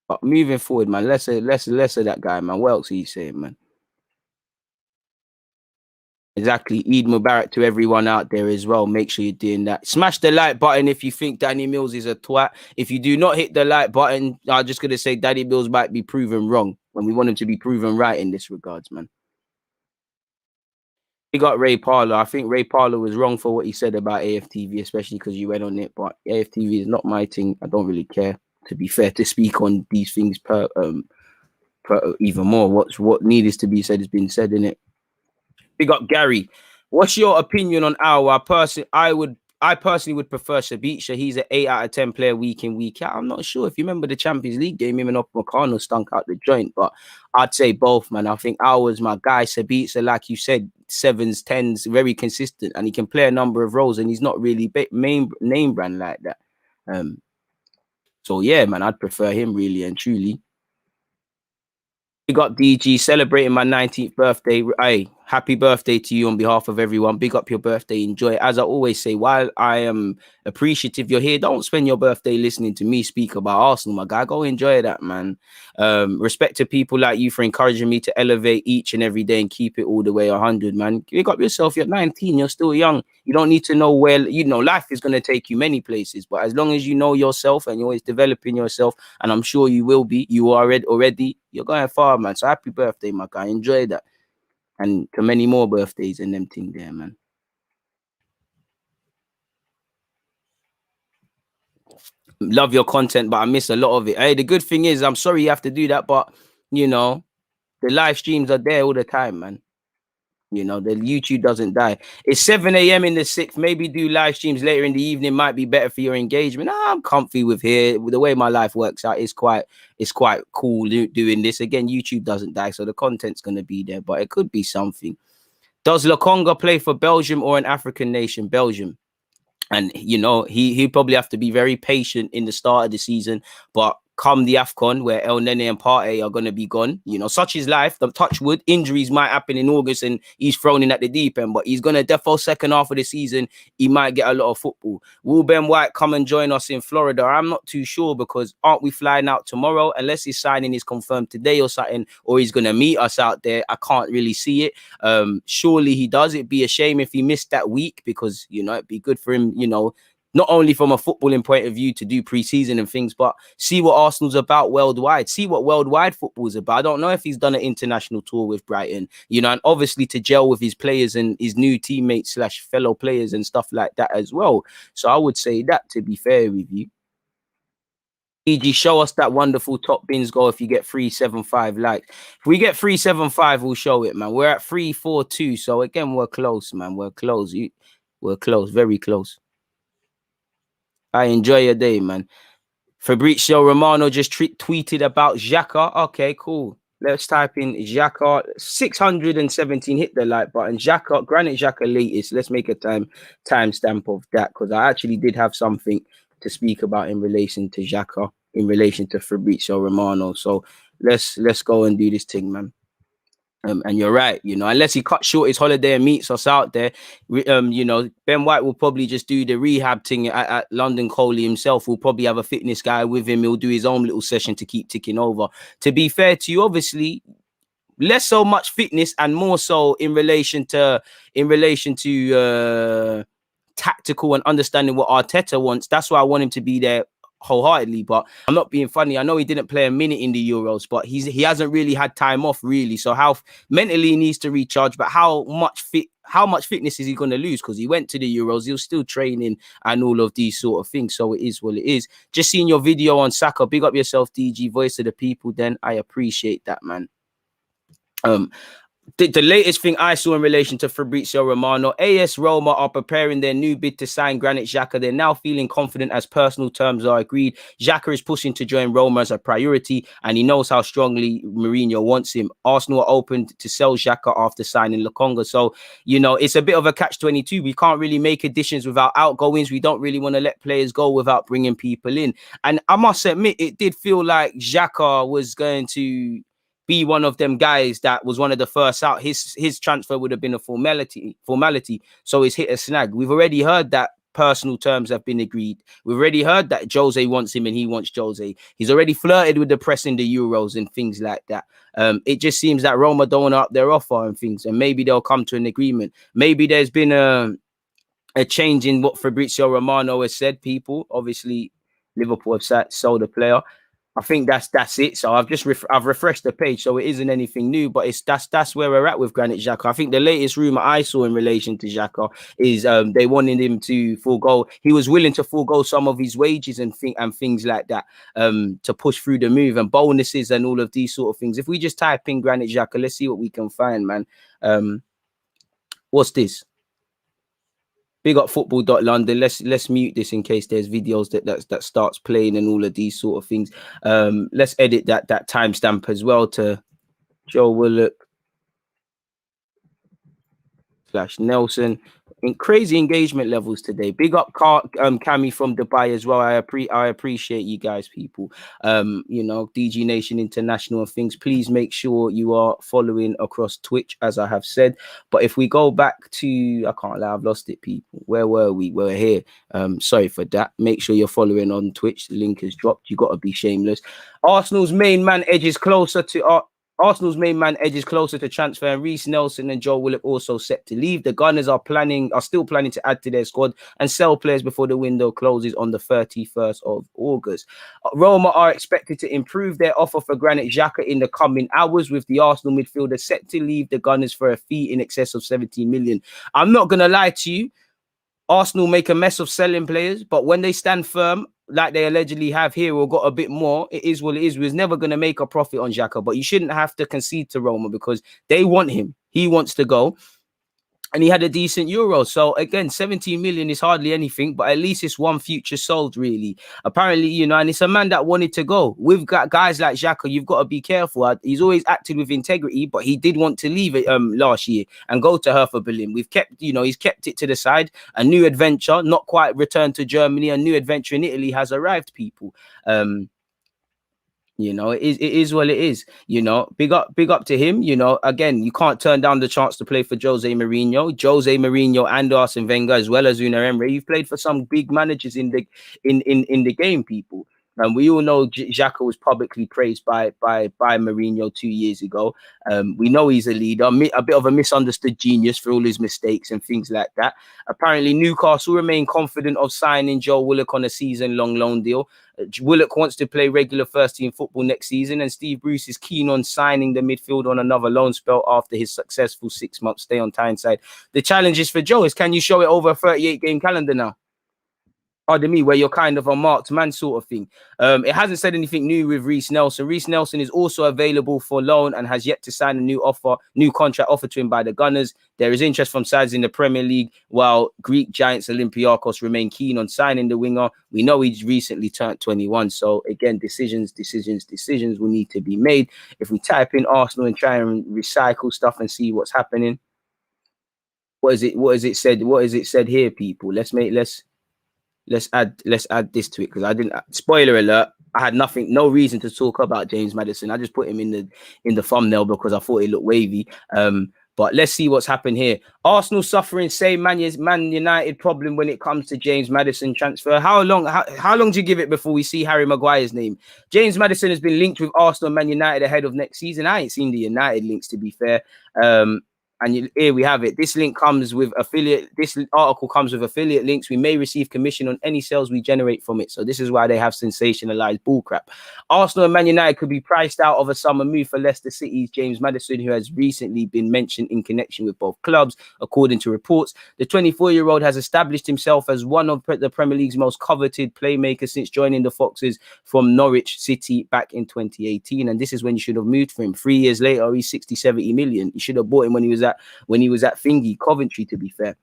But moving forward, man, less of that guy, man. What else are you saying, man? Exactly. Eid Mubarak to everyone out there as well. Make sure you're doing that. Smash the like button if you think Danny Mills is a twat. If you do not hit the like button, I'm just going to say Danny Mills might be proven wrong. and we want him to be proven right in this regards, man. He got Ray Parlour. I think Ray Parlour was wrong for what he said about AFTV, especially because you went on it. But AFTV is not my thing. I don't really care, to be fair, to speak on these things per even more. What needed to be said has been said, in it. Big up Gary. What's your opinion on Aouar? I personally would prefer Sabitzer. He's an 8 out of 10 player week in, week out. I'm not sure if you remember the Champions League game, him and Upamecano stunk out the joint, but I'd say both, man. I think Aouar's my guy. Sabitzer, like you said, 7s, 10s, very consistent, and he can play a number of roles, and he's not really main name brand like that. So yeah, man, I'd prefer him really and truly. Big up DG, celebrating my 19th birthday. Hey, happy birthday to you on behalf of everyone. Big up your birthday. Enjoy it. As I always say, while I am appreciative you're here, don't spend your birthday listening to me speak about Arsenal, my guy. Go enjoy that, man. Respect to people like you for encouraging me to elevate each and every day and keep it all the way 100, man. Big up yourself. You're 19. You're still young. You don't need to know where, life is going to take you many places. But as long as you know yourself and you're always developing yourself, and I'm sure you will be, you are already, you're going far, man. So happy birthday, my guy. Enjoy that. And to many more birthdays and them thing there, man. Love your content, but I miss a lot of it. Hey, the good thing is, I'm sorry you have to do that, but, the live streams are there all the time, man. The YouTube doesn't die. It's 7 a.m. in the 6th. Maybe do live streams later in the evening might be better for your engagement. I'm comfy with here. The way my life works out, it's quite cool doing this. Again, YouTube doesn't die, so the content's going to be there, but it could be something. Does Lokonga play for Belgium or an African nation? Belgium. And, he'll probably have to be very patient in the start of the season, but come the AFCON, where El Nene and Partey are going to be gone, such is life. The touch wood, injuries might happen in August and he's thrown in at the deep end, but he's going to default second half of the season. He might get a lot of football. Will Ben White come and join us in Florida? I'm not too sure, because aren't we flying out tomorrow? Unless his signing is confirmed today or something, or he's going to meet us out there. I can't really see it. Surely he does. It'd be a shame if he missed that week, because, it'd be good for him, not only from a footballing point of view to do pre-season and things, but see what Arsenal's about worldwide. See what worldwide football is about. I don't know if he's done an international tour with Brighton, and obviously to gel with his players and his new teammates / fellow players and stuff like that as well. So I would say that, to be fair with you. EG, show us that wonderful top bins goal if you get 375 likes. If we get 375, we'll show it, man. We're at 342. So again, we're close, man. We're close. We're close, very close. I enjoy your day, man. Fabrizio Romano just tweeted about XHAKA. Okay, cool. Let's type in XHAKA. 617. Hit the like button. XHAKA, Granit XHAKA latest. Let's make a timestamp of that, because I actually did have something to speak about in relation to XHAKA, in relation to Fabrizio Romano. So let's go and do this thing, man. And you're right, unless he cuts short his holiday and meets us out there, Ben White will probably just do the rehab thing at London. Coley himself will probably have a fitness guy with him. He'll do his own little session to keep ticking over. To be fair to you, obviously, less so much fitness and more so in relation to tactical and understanding what Arteta wants. That's why I want him to be there wholeheartedly. But I'm not being funny. I know he didn't play a minute in the Euros, but he hasn't really had time off, really. So how mentally he needs to recharge, but how much fitness is he going to lose? Because he went to the Euros, he was still training and all of these sort of things. So it is what it is. Just seeing your video on Saka. Big up yourself, DG, voice of the people. Then I appreciate that, man. The latest thing I saw in relation to Fabrizio Romano, AS Roma are preparing their new bid to sign Granit XHAKA. They're now feeling confident as personal terms are agreed. XHAKA is pushing to join Roma as a priority, and he knows how strongly Mourinho wants him. Arsenal are open to sell XHAKA after signing Lokonga. So, it's a bit of a catch-22. We can't really make additions without outgoings. We don't really want to let players go without bringing people in. And I must admit, it did feel like XHAKA was going to be one of them guys that was one of the first out. His transfer would have been a formality. So it's hit a snag. We've already heard that personal terms have been agreed. We've already heard that Jose wants him and he wants Jose. He's already flirted with the press in the Euros and things like that. It just seems that Roma don't want to up their offer and things, and maybe they'll come to an agreement. Maybe there's been a change in what Fabrizio Romano has said. People, obviously, Liverpool have sold a player. I think that's it. So I've just I've refreshed the page, so it isn't anything new. But it's that's where we're at with Granit Xhaka. I think the latest rumor I saw in relation to Xhaka is they wanted him to forego. He was willing to forego some of his wages and things like that to push through the move and bonuses and all of these sort of things. If we just type in Granit Xhaka, let's see what we can find, man. What's this? Big up football.london. Let's mute this in case there's videos that starts playing and all of these sort of things. Let's edit that timestamp as well to Joe Willock / Nelson. In crazy engagement levels today. Big up Cammy from Dubai as well. I appreciate you guys, people. You know, DG Nation International and things. Please make sure you are following across Twitch, as I have said. But if we go back to, I can't lie, I've lost it, people. Where were we? We're here. Sorry for that. Make sure you're following on Twitch. The link is dropped. You got to be shameless. Arsenal's main man edges closer to Arsenal's main man edges closer to transfer, and Reece Nelson and Joe Willock also set to leave. The Gunners are still planning to add to their squad and sell players before the window closes on the 31st of August. Roma are expected to improve their offer for Granit Xhaka in the coming hours, with the Arsenal midfielder set to leave the Gunners for a fee in excess of 17 million. I'm not going to lie to you. Arsenal make a mess of selling players, but when they stand firm, like they allegedly have here, or got a bit more, it is what it is. We're never going to make a profit on Xhaka, but you shouldn't have to concede to Roma because they want him. He wants to go. And he had a decent Euro. So again, 17 million is hardly anything, but at least it's one future sold, really. Apparently, you know, and it's a man that wanted to go. We've got guys like Xhaka, you've got to be careful. He's always acted with integrity, but he did want to leave it last year and go to Hertha Berlin. We've kept, you know, he's kept it to the side. A new adventure, not quite returned to Germany. A new adventure in Italy has arrived, people. You know, it is what it is. You know, big up to him. You know, again, you can't turn down the chance to play for Jose Mourinho and Arsene Wenger, as well as Unai Emery. You've played for some big managers in the game, people. And we all know Xhaka was publicly praised by Mourinho 2 years ago. We know he's a leader, a bit of a misunderstood genius for all his mistakes and things like that. Apparently, Newcastle remain confident of signing Joe Willock on a season-long loan deal. Willock wants to play regular first-team football next season, and Steve Bruce is keen on signing the midfield on another loan spell after his successful 6-month stay on Tyneside. The challenge is for Joe is, can you show it over a 38-game calendar now? Pardon me, where you're kind of a marked man sort of thing. It hasn't said anything new with Reece Nelson. Reece Nelson is also available for loan and has yet to sign a new contract offered to him by the Gunners. There is interest from sides in the Premier League, while Greek giants Olympiacos remain keen on signing the winger. We know he's recently turned 21. So again, decisions will need to be made. If we type in Arsenal and try and recycle stuff and see what's happening. What is it said here, people? Let's add this to it, because I didn't. Spoiler alert: I had no reason to talk about James Maddison. I just put him in the thumbnail because I thought it looked wavy. But let's see what's happened here. Arsenal suffering same Man United problem when it comes to James Maddison transfer. How long do you give it before we see Harry Maguire's name? James Maddison has been linked with Arsenal and Man United ahead of next season. I ain't seen the United links, to be fair. And here we have it. This link comes with affiliate. This article comes with affiliate links. We may receive commission on any sales we generate from it. So this is why they have sensationalized bullcrap. Arsenal and Man United could be priced out of a summer move for Leicester City's James Maddison, who has recently been mentioned in connection with both clubs, according to reports. The 24-year-old has established himself as one of the Premier League's most coveted playmakers since joining the Foxes from Norwich City back in 2018. And this is when you should have moved for him. 3 years later, he's 60-70 million. You should have bought him when he was at Coventry, to be fair.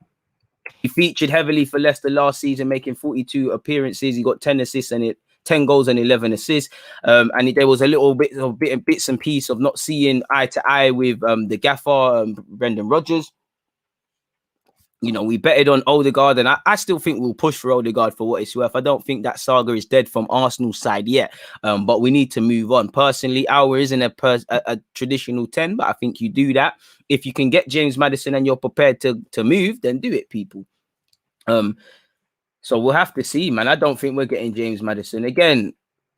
He featured heavily for Leicester last season, making 42 appearances. He got 10 assists and 10 goals and 11 assists. And there was a little bit of bits and pieces of not seeing eye to eye with the gaffer, Brendan Rodgers. You know, we betted on Odegaard, and I still think we'll push for Odegaard for what it's worth. I don't think that saga is dead from Arsenal's side yet, but we need to move on. Personally, Aouar isn't a traditional 10, but I think you do that. If you can get James Maddison and you're prepared to move, then do it, people. So we'll have to see, man. I don't think we're getting James Maddison. Again,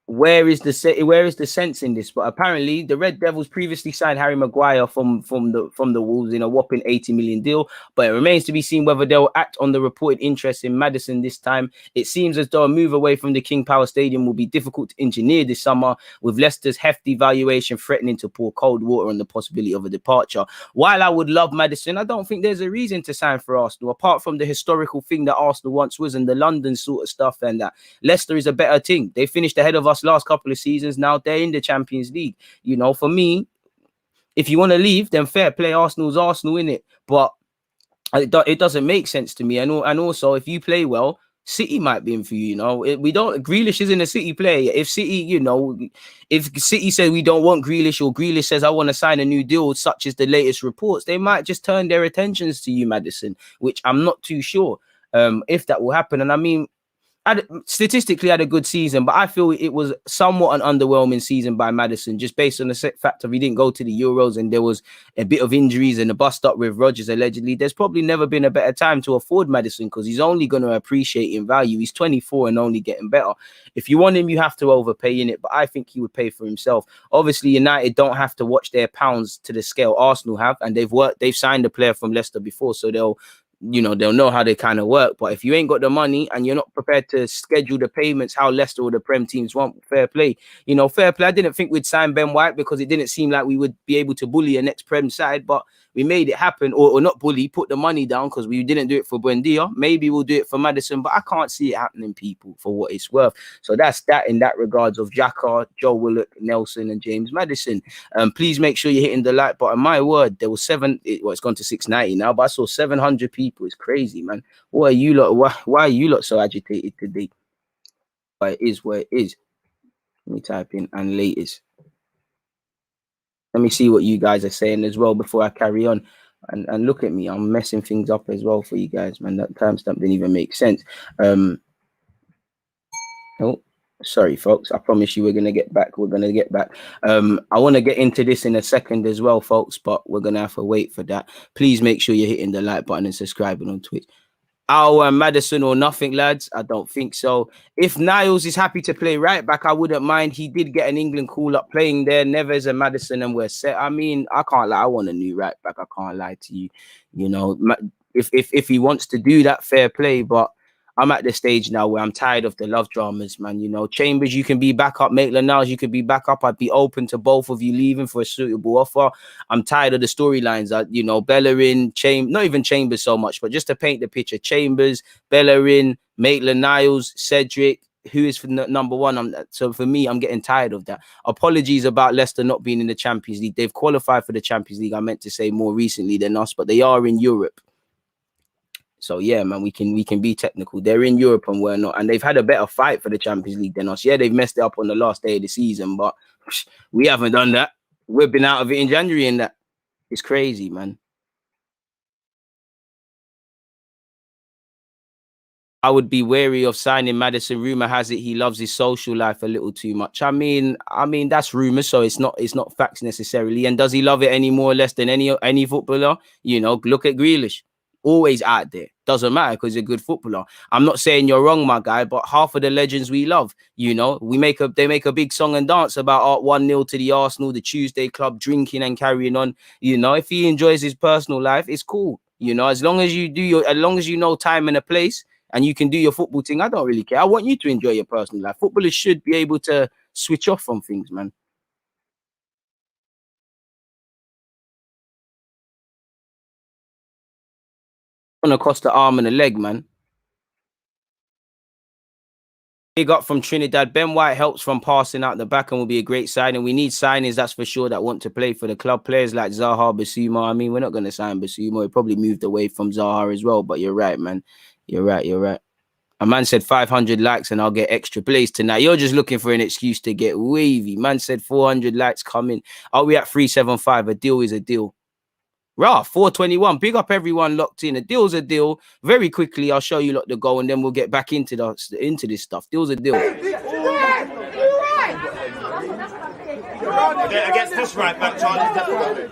where is the sense in this? But apparently the Red Devils previously signed Harry Maguire from the Wolves in a whopping 80 million deal, but it remains to be seen whether they'll act on the reported interest in Maddison this time. It seems as though a move away from the King Power Stadium will be difficult to engineer this summer, with Leicester's hefty valuation threatening to pour cold water on the possibility of a departure. While I would love Maddison, I don't think there's a reason to sign for Arsenal, apart from the historical thing that Arsenal once was and the London sort of stuff, and that Leicester is a better team. They finished ahead of us last couple of seasons. Now they're in the Champions League. You know, for me, if you want to leave, then fair play. Arsenal's Arsenal, innit? But it doesn't make sense to me. And also, if you play well, City might be in for you. You know, Grealish isn't a City player. If City, you know, if City says we don't want Grealish, or Grealish says I want to sign a new deal, such as the latest reports, they might just turn their attentions to you, Maddison, which I'm not too sure if that will happen. And I mean, statistically had a good season, but I feel it was somewhat an underwhelming season by Maddison, just based on the fact of he didn't go to the Euros and there was a bit of injuries and a bust up with Rodgers allegedly. There's probably never been a better time to afford Maddison, because he's only going to appreciate in value. He's 24 and only getting better. If you want him, you have to overpay in it, but I think he would pay for himself. Obviously, United don't have to watch their pounds to the scale Arsenal have, and they've signed a player from Leicester before, so they'll know how they kind of work. But if you ain't got the money and you're not prepared to schedule the payments how Leicester or the Prem teams want, fair play. Fair play. I didn't think we'd sign Ben White because it didn't seem like we would be able to bully a next Prem side, but we made it happen, or not bully, put the money down, because we didn't do it for Buendia. Maybe we'll do it for Maddison, but I can't see it happening, people, for what it's worth. So that's that in that regards of XHAKA, Joe Willock, Nelson, and James Maddison. Please make sure you're hitting the like button. My word, there was it's gone to 690 now, but I saw 700 people. It's crazy, man. Why are you lot so agitated today? Why it is where it is. Let me type in and latest. Let me see what you guys are saying as well before I carry on. And look at me, I'm messing things up as well for you guys, man. That timestamp didn't even make sense. Oh, sorry, folks. I promise you we're going to get back. We're going to get back. I want to get into this in a second as well, folks, but we're going to have to wait for that. Please make sure you're hitting the like button and subscribing on Twitch. Aouar, Maddison or nothing, lads? I don't think so. If Niles is happy to play right back, I wouldn't mind. He did get an England call up playing there. Neves and Maddison, and we're set. I mean, I can't lie. I want a new right back. I can't lie to you. If he wants to do that, fair play. But I'm at the stage now where I'm tired of the love dramas, man. Chambers, you can be back up. Maitland-Niles, you could be back up. I'd be open to both of you leaving for a suitable offer. I'm tired of the storylines. Bellerin, not even Chambers so much, but just to paint the picture, Chambers, Bellerin, Maitland-Niles, Cedric, who is for number one. So for me, I'm getting tired of that. Apologies about Leicester not being in the Champions League. They've qualified for the Champions League, I meant to say, more recently than us, but they are in Europe. So yeah, man, we can be technical. They're in Europe and we're not, and they've had a better fight for the Champions League than us. Yeah, they've messed it up on the last day of the season, but we haven't done that. We've been out of it in January, and that it's crazy, man. I would be wary of signing Maddison. Rumor has it he loves his social life a little too much. I mean that's rumor, so it's not facts necessarily. And does he love it any more or less than any footballer? Look at Grealish. Always out there. Doesn't matter because he's a good footballer. I'm not saying you're wrong, my guy, but half of the legends we love, they make a big song and dance about 1-0 to the Arsenal, the Tuesday club, drinking and carrying on. If he enjoys his personal life, it's cool. As long as you know time and a place and you can do your football thing, I don't really care. I want you to enjoy your personal life. Footballers should be able to switch off from things, man. Gonna cost the arm and a leg, man. Big up from Trinidad. Ben White helps from passing out the back and will be a great signing. We need signings, that's for sure, that want to play for the club. Players like Zaha, Basuma. I mean, we're not going to sign Basuma. He probably moved away from Zaha as well, but you're right, man. You're right. A man said 500 likes and I'll get extra plays tonight. You're just looking for an excuse to get wavy. Man said 400 likes coming. Are we at 375? A deal is a deal. Rah, 421. Big up everyone locked in. A deal's a deal. Very quickly, I'll show you lot the goal, and then we'll get back into this stuff. Deal's a deal. Against this right back, Charlie.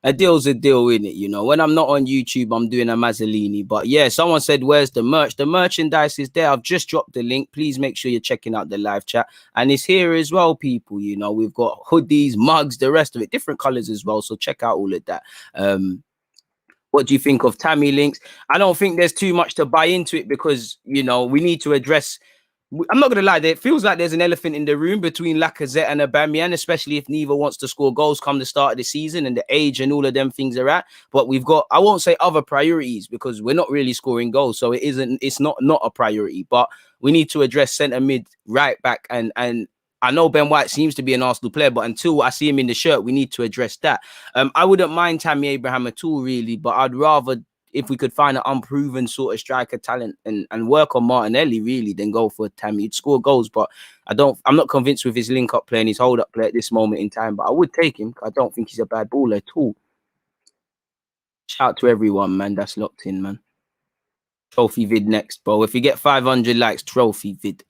A deal's a deal, innit? You know, when I'm not on YouTube, I'm doing a Mazzolini. But yeah, someone said, where's the merch? The merchandise is there. I've just dropped the link. Please make sure you're checking out the live chat. And it's here as well, people. You know, we've got hoodies, mugs, the rest of it, different colors as well. So check out all of that. What do you think of Tammy links? I don't think there's too much to buy into it because, you know, we need to address. I'm not going to lie, it feels like there's an elephant in the room between Lacazette and Aubameyang, especially if neither wants to score goals come the start of the season and the age and all of them things are at. But we've got, I won't say other priorities because we're not really scoring goals. So it's not a priority, but we need to address centre mid, right back. And I know Ben White seems to be an Arsenal player, but until I see him in the shirt, we need to address that. I wouldn't mind Tammy Abraham at all, really, but I'd rather, if we could find an unproven sort of striker talent and work on Martinelli, really, then go for Tammy. He'd score goals, but I'm not convinced with his link-up play and his hold-up play at this moment in time, but I would take him. I don't think he's a bad baller at all. Shout out to everyone, man, that's locked in, man. Trophy vid next, bro. If you get 500 likes, trophy vid.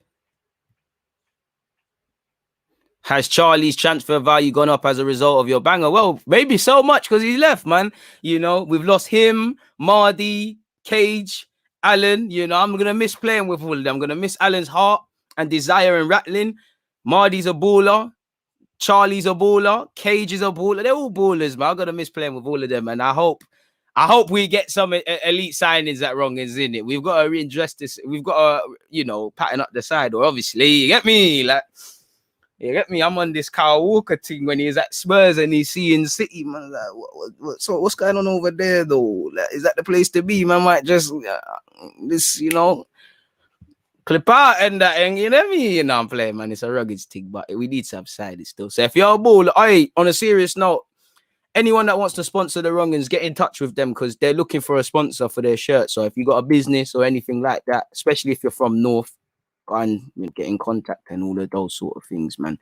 Has Charlie's transfer value gone up as a result of your banger? Well, maybe so much because he's left, man. You know, we've lost him, Mardy, Cage, Allen. You know, I'm going to miss playing with all of them. I'm going to miss Allen's heart and desire and rattling. Mardy's a baller. Charlie's a baller. Cage is a baller. They're all ballers, man. I'm going to miss playing with all of them. And I hope we get some elite signings at Wrongins, in it. We've got to readdress this. We've got to, you know, pattern up the side. Or obviously, you get me? Like, you get me? I'm on this Kyle Walker thing when he's at Spurs and he's seeing City, man. Like, so what's going on over there, though? Like, is that the place to be? Man might just this, you know, clip out and that, and you know me. You know, I'm playing, man. It's a rugged thing, but we need to have sided still. So if you're a ball, on a serious note, anyone that wants to sponsor the Wrongins, get in touch with them because they're looking for a sponsor for their shirt. So if you got a business or anything like that, especially if you're from North, and get in contact and all of those sort of things, man.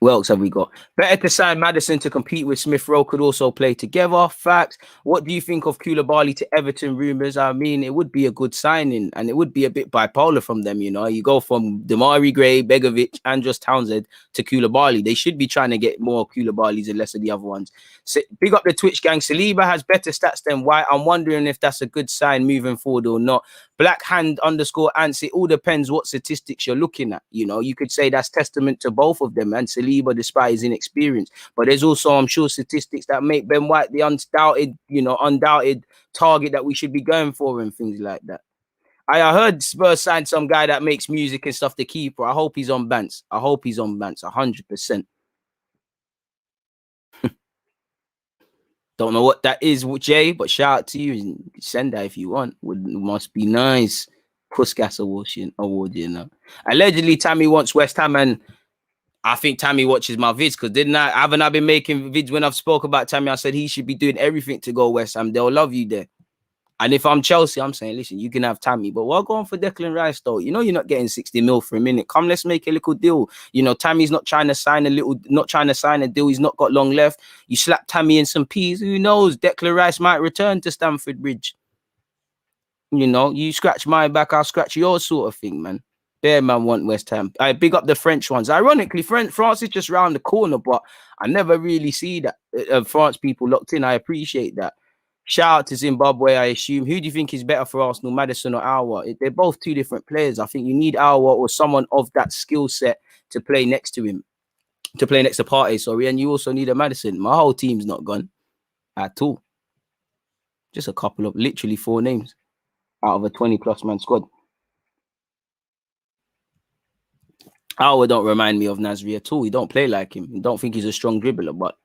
What else have we got? Better to sign Maddison to compete with Smith Rowe, could also play together. Facts. What do you think of Koulibaly to Everton rumours? I mean, it would be a good signing and it would be a bit bipolar from them, you know. You go from Damari Gray, Begovic, Andros Townsend to Koulibaly. They should be trying to get more Koulibalys and less of the other ones. So, big up the Twitch gang. Saliba has better stats than White. I'm wondering if that's a good sign moving forward or not. Blackhand_Ansi, it all depends what statistics you're looking at. You know, you could say that's testament to both of them and Saliba despite his inexperience. But there's also, I'm sure, statistics that make Ben White the undoubted target that we should be going for and things like that. I heard Spurs signed some guy that makes music and stuff, the keeper. I hope he's on Bants. 100%. Don't know what that is, Jay, but shout out to you. Send that if you want. Must be nice. Puskas award, you know. Allegedly, Tammy wants West Ham, and I think Tammy watches my vids because haven't I been making vids when I've spoke about Tammy? I said he should be doing everything to go West Ham. They'll love you there. And if I'm Chelsea, I'm saying, listen, you can have Tammy, but we're going for Declan Rice, though. You know, you're not getting 60 mil for a minute. Come, let's make a little deal. You know, Tammy's not trying to sign a deal. He's not got long left. You slap Tammy in some peas. Who knows? Declan Rice might return to Stamford Bridge. You know, you scratch my back, I'll scratch yours, sort of thing, man. Bear man want West Ham. I big up the French ones. Ironically, France is just round the corner, but I never really see that France people locked in. I appreciate that. Shout out to Zimbabwe, I assume. Who do you think is better for Arsenal, Maddison or Aouar? They're both two different players. I think you need Aouar or someone of that skill set to play next to him, to play next to Partey, sorry. And you also need a Maddison. My whole team's not gone at all. Just a couple of, literally 4 names out of a 20+ man squad. Aouar don't remind me of Nasri at all. He don't play like him. I don't think he's a strong dribbler, but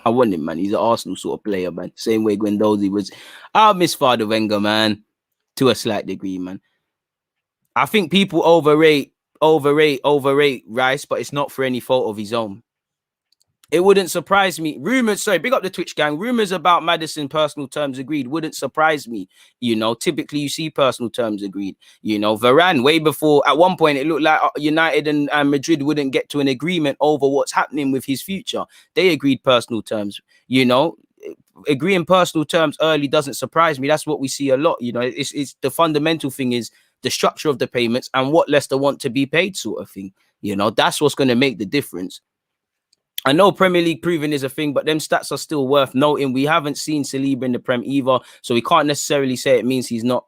I want him, man. He's an Arsenal sort of player, man. Same way Guendouzi was. I miss Father Wenger, man, to a slight degree, man. I think people overrate Rice, but it's not for any fault of his own. It wouldn't surprise me. Rumors, sorry, big up the Twitch gang. Rumors about Maddison personal terms agreed wouldn't surprise me. You know, typically you see personal terms agreed. You know, Varane, way before, at one point it looked like United and Madrid wouldn't get to an agreement over what's happening with his future. They agreed personal terms. You know, agreeing personal terms early doesn't surprise me. That's what we see a lot. You know, it's the fundamental thing is the structure of the payments and what Leicester want to be paid, sort of thing. You know, that's what's going to make the difference. I know Premier League proving is a thing, but them stats are still worth noting. We haven't seen Saliba in the Prem either, so we can't necessarily say it means he's not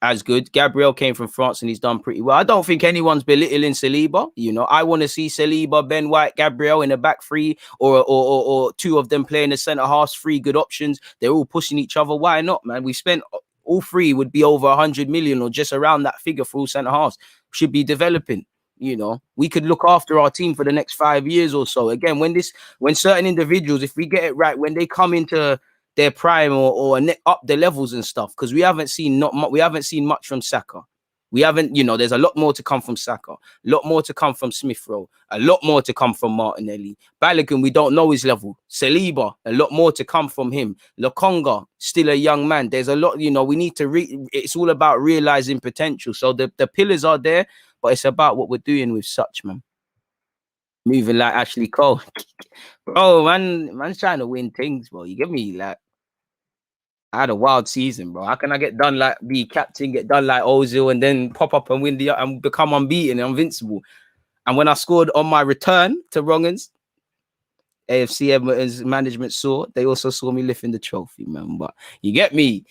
as good. Gabriel came from France and he's done pretty well. I don't think anyone's belittling Saliba. You know, I want to see Saliba, Ben White, Gabriel in the back three, or two of them playing the centre halves. Three good options. They're all pushing each other. Why not, man? We spent all three would be over 100 million or just around that figure for all centre halves. Should be developing. You know, we could look after our team for the next 5 years or so. Again, when certain individuals, if we get it right, when they come into their prime or up the levels and stuff, because we haven't seen much from Saka. We haven't, you know, there's a lot more to come from Saka, a lot more to come from Smith Rowe, a lot more to come from Martinelli. Balogun, we don't know his level. Saliba, a lot more to come from him. Lokonga, still a young man. There's a lot, you know, we need to it's all about realizing potential. So the pillars are there, but it's about what we're doing with such, man. Moving like Ashley Cole. Bro, man's trying to win things, bro. You get me? Like, I had a wild season, bro. How can I get done like be captain, get done like Ozil, and then pop up and win and become unbeaten and invincible? And when I scored on my return to Wrongans, AFC Edmonton's management they also saw me lifting the trophy, man. But you get me?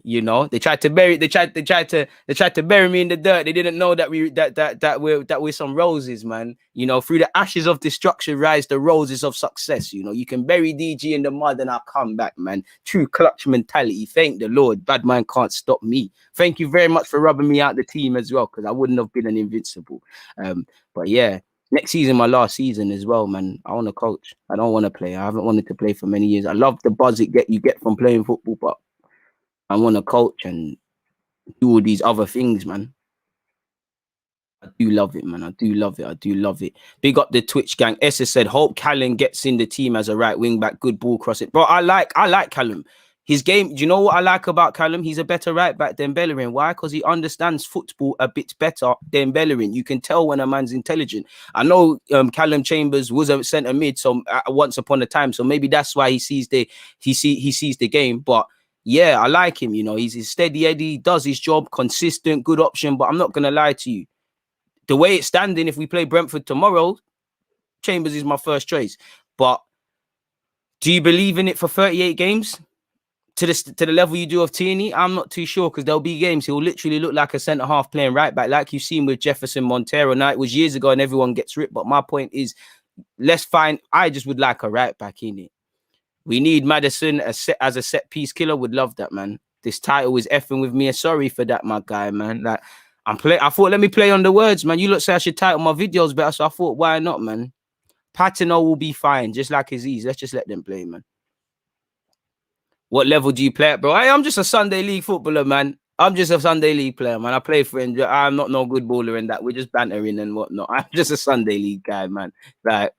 You know, they tried to bury me in the dirt. They didn't know that we're some roses, man. You know, through the ashes of destruction rise the roses of success. You know, you can bury DG in the mud and I'll come back, man. True clutch mentality. Thank the Lord. Bad man can't stop me. Thank you very much for rubbing me out the team as well, because I wouldn't have been an invincible. But yeah, next season, my last season as well, man. I want to coach. I don't want to play. I haven't wanted to play for many years. I love the buzz you get from playing football, but I want to coach and do all these other things, man. I do love it, man. I do love it. I do love it. Big up the Twitch gang. Essa said, hope Callum gets in the team as a right wing back. Good ball crossing. Bro, I like Callum. His game, do you know what I like about Callum? He's a better right back than Bellerin. Why? Because he understands football a bit better than Bellerin. You can tell when a man's intelligent. I know Callum Chambers was a centre mid once upon a time, so maybe that's why he sees the game. But yeah, I like him. You know, he's steady Eddie, does his job, consistent, good option. But I'm not gonna lie to you. The way it's standing, if we play Brentford tomorrow, Chambers is my first choice. But do you believe in it for 38 games? To the level you do of Tierney, I'm not too sure, because there'll be games he'll literally look like a centre half playing right back, like you've seen with Jefferson Montero. Now, it was years ago and everyone gets ripped, but my point is, let's find. I just would like a right back in it. We need Maddison as a set piece killer. Would love that, man. This title is effing with me. Sorry for that, my guy, man. Like I thought, let me play on the words, man. You look say I should title my videos better, so I thought, why not, man? Patino will be fine, just like Aziz. Let's just let them play, man. What level do you play at, bro? I'm just a Sunday League footballer, man. I'm just a Sunday League player, man. I play for him. I'm not no good baller in that. We're just bantering and whatnot. I'm just a Sunday League guy, man. Like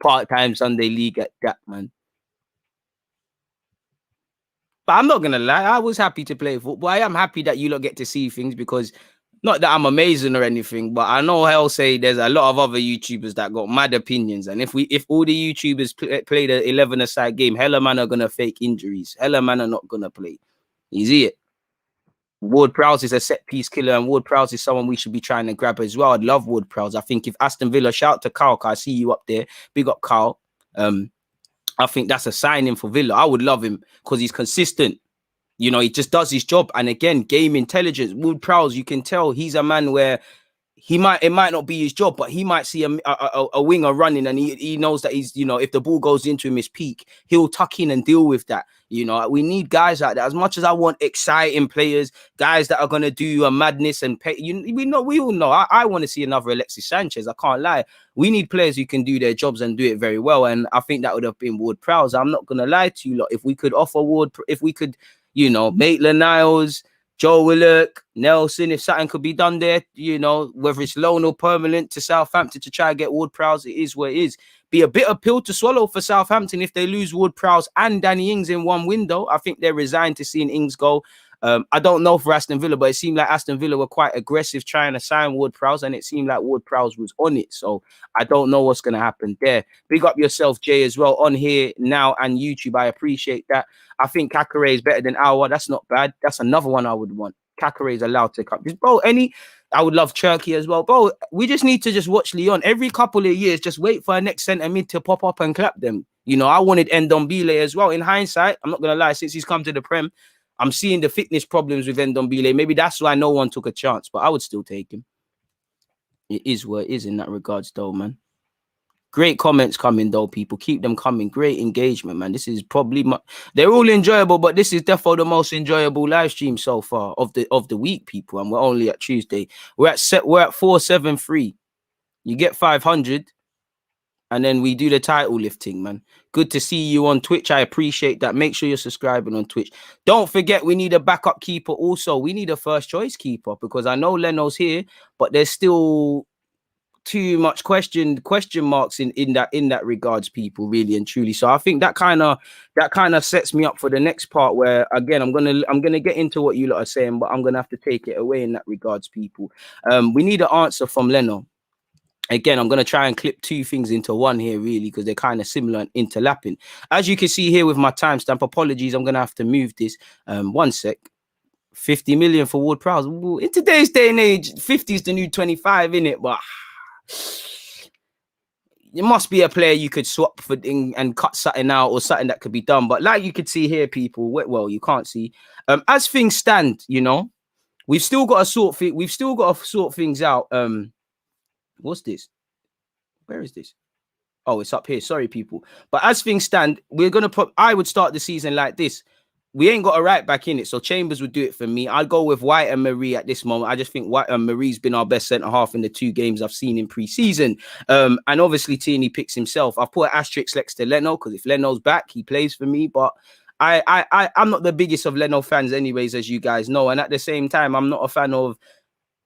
part-time Sunday League at that, man. But I'm not going to lie. I was happy to play football. I am happy that you lot get to see things, because not that I'm amazing or anything, but I know I'll say there's a lot of other YouTubers that got mad opinions. And if all the YouTubers play the 11-a-side game, hella man are going to fake injuries. Hella man are not going to play. You see it? Ward-Prowse is a set-piece killer, and Ward-Prowse is someone we should be trying to grab as well. I'd love Ward-Prowse. I think if Aston Villa, shout out to Carl, I see you up there. Big up, Carl. I think that's a signing for Villa. I would love him because he's consistent. You know, he just does his job. And again, game intelligence. Ward-Prowse, you can tell he's a man where it might not be his job, but he might see a winger running, and he knows that he's, you know, if the ball goes into him, his peak, he'll tuck in and deal with that. You know, we need guys like that. As much as I want exciting players, guys that are going to do a madness and pay, we all know. I want to see another Alexis Sanchez. I can't lie. We need players who can do their jobs and do it very well. And I think that would have been Ward-Prowse. I'm not going to lie to you lot. If we could offer if we could, you know, Maitland-Niles, Joe Willock, Nelson, if something could be done there, you know, whether it's loan or permanent to Southampton to try and get Ward-Prowse, it is what it is. Be a bitter pill to swallow for Southampton if they lose Ward-Prowse and Danny Ings in one window. I think they're resigned to seeing Ings go. I don't know for Aston Villa, but it seemed like Aston Villa were quite aggressive trying to sign Ward-Prowse, and it seemed like Ward-Prowse was on it. So I don't know what's going to happen there. Big up yourself, Jay, as well, on here now and YouTube. I appreciate that. I think XHAKA is better than Aouar. That's not bad. That's another one I would want. XHAKA is allowed to come. Just, bro, I would love Turkey as well. Bro, we just need to just watch Lyon. Every couple of years, just wait for our next centre mid to pop up and clap them. You know, I wanted Ndombele as well. In hindsight, I'm not going to lie, since he's come to the Prem, I'm seeing the fitness problems with Ndombele. Maybe that's why no one took a chance, but I would still take him. It is what it is in that regards, though, man. Great comments coming, though, people. Keep them coming. Great engagement, man. This is probably they're all enjoyable, but this is definitely the most enjoyable live stream so far of the week, people. And we're only at Tuesday. We're at 473. You get 500, and then we do the title lifting, man. Good to see you on Twitch. I appreciate that. Make sure you're subscribing on Twitch. Don't forget, we need a backup keeper. Also, we need a first choice keeper because I know Leno's here, but there's still too much question marks in that regards, people, really and truly. So I think that kind of sets me up for the next part, where again I'm gonna get into what you lot are saying, but I'm gonna have to take it away in that regards, people. We need an answer from Leno. Again, I'm gonna try and clip two things into one here, really, because they're kind of similar and interlapping. As you can see here with my timestamp, apologies, I'm gonna have to move this. 1 sec. 50 million for Ward Prowse. In today's day and age, 50 is the new 25, innit? But it must be a player you could swap for and cut something out, or something that could be done. But like you could see here, people, well, you can't see. As things stand, you know, we've still got to sort things out. What's this? Where is this? Oh, it's up here. Sorry, people. But as things stand, I would start the season like this. We ain't got a right back in it, so Chambers would do it for me. I'd go with White and Marie at this moment. I just think White and Marie's been our best centre half in the 2 games I've seen in pre-season. And obviously Tierney picks himself. I've put an asterisk next to Leno because if Leno's back, he plays for me. But I'm not the biggest of Leno fans, anyways, as you guys know. And at the same time, I'm not a fan of.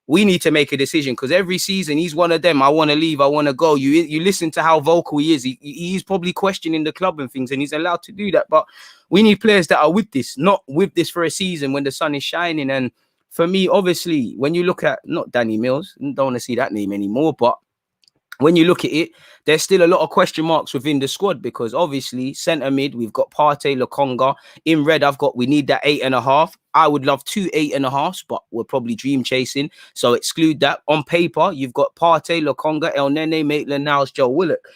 We need to make a decision because every season he's one of them. I want to leave. I want to go. You listen to how vocal he is. He's probably questioning the club and things, and he's allowed to do that. But we need players that are with this, not with this for a season when the sun is shining. And for me, obviously, when you look at not Danny Mills, don't want to see that name anymore, but when you look at it, there's still a lot of question marks within the squad because obviously centre mid, we've got Partey, Lokonga. In red, we need that 8.5. I would love 2 8.5s, but we're probably dream chasing. So exclude that. On paper, you've got Partey, Lokonga, El Nene, Maitland-Niles, Joe Willock.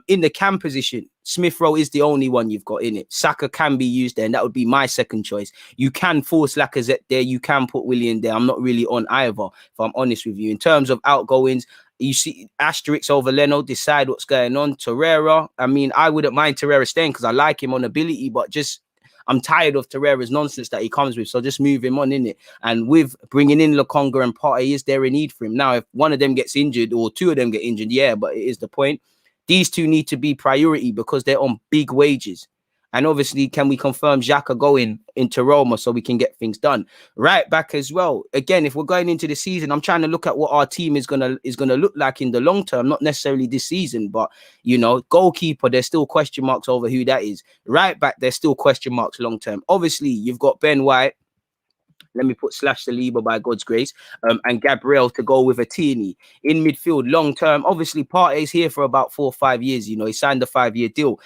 In the cam position, Smith Rowe is the only one you've got in it. Saka can be used there, and that would be my second choice. You can force Lacazette there. You can put Willian there. I'm not really on either, if I'm honest with you. In terms of outgoings, you see asterisks over Leno, decide what's going on. Torreira, I mean, I wouldn't mind Torreira staying because I like him on ability, but just I'm tired of Torreira's nonsense that he comes with. So just move him on, in it. And with bringing in Lokonga and Partey, is there a need for him? Now, if one of them gets injured or 2 of them get injured, yeah, but it is the point. These 2 need to be priority because they're on big wages. And obviously, can we confirm XHAKA going into Roma so we can get things done? Right back as well. Again, if we're going into the season, I'm trying to look at what our team is gonna look like in the long term, not necessarily this season, but you know, goalkeeper, there's still question marks over who that is. Right back, there's still question marks long term. Obviously, you've got Ben White. Let me put /Saliba by God's grace, and Gabriel to go with a Tierney. In midfield, long term, obviously Partey's here for about 4 or 5 years. You know, he signed a 5-year deal.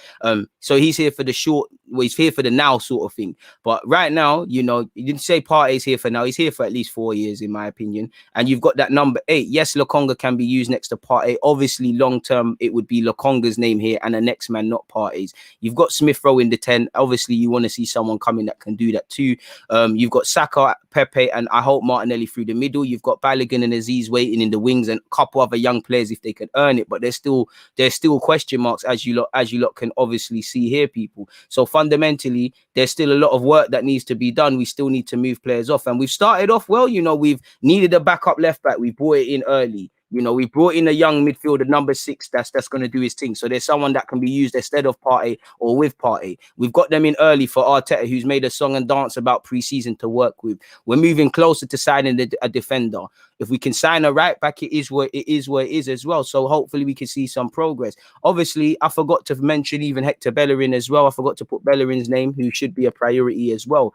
So he's here for the short, well, he's here for the now sort of thing. But right now, you know, you didn't say Partey's here for now. He's here for at least 4 years, in my opinion. And you've got that number 8. Yes, Lokonga can be used next to Partey. Obviously, long term, it would be Lokonga's name here and the next man, not Partey's. You've got Smith Rowe in the 10. Obviously, you want to see someone coming that can do that too. You've got Saka, Pepe, and I hope Martinelli through the middle. You've got Balogun and Aziz waiting in the wings, and a couple other young players if they can earn it. But there's still question marks, as you lot can obviously see here, people. So fundamentally, there's still a lot of work that needs to be done. We still need to move players off, and we've started off well. You know, we've needed a backup left back. We brought it in early. You know, we brought in a young midfielder, number 6, that's going to do his thing. So there's someone that can be used instead of Partey or with Partey. We've got them in early for Arteta, who's made a song and dance about pre-season to work with. We're moving closer to signing a defender. If we can sign a right back, it is what it is as well. So hopefully we can see some progress. Obviously, I forgot to mention even Hector Bellerin as well. I forgot to put Bellerin's name, who should be a priority as well.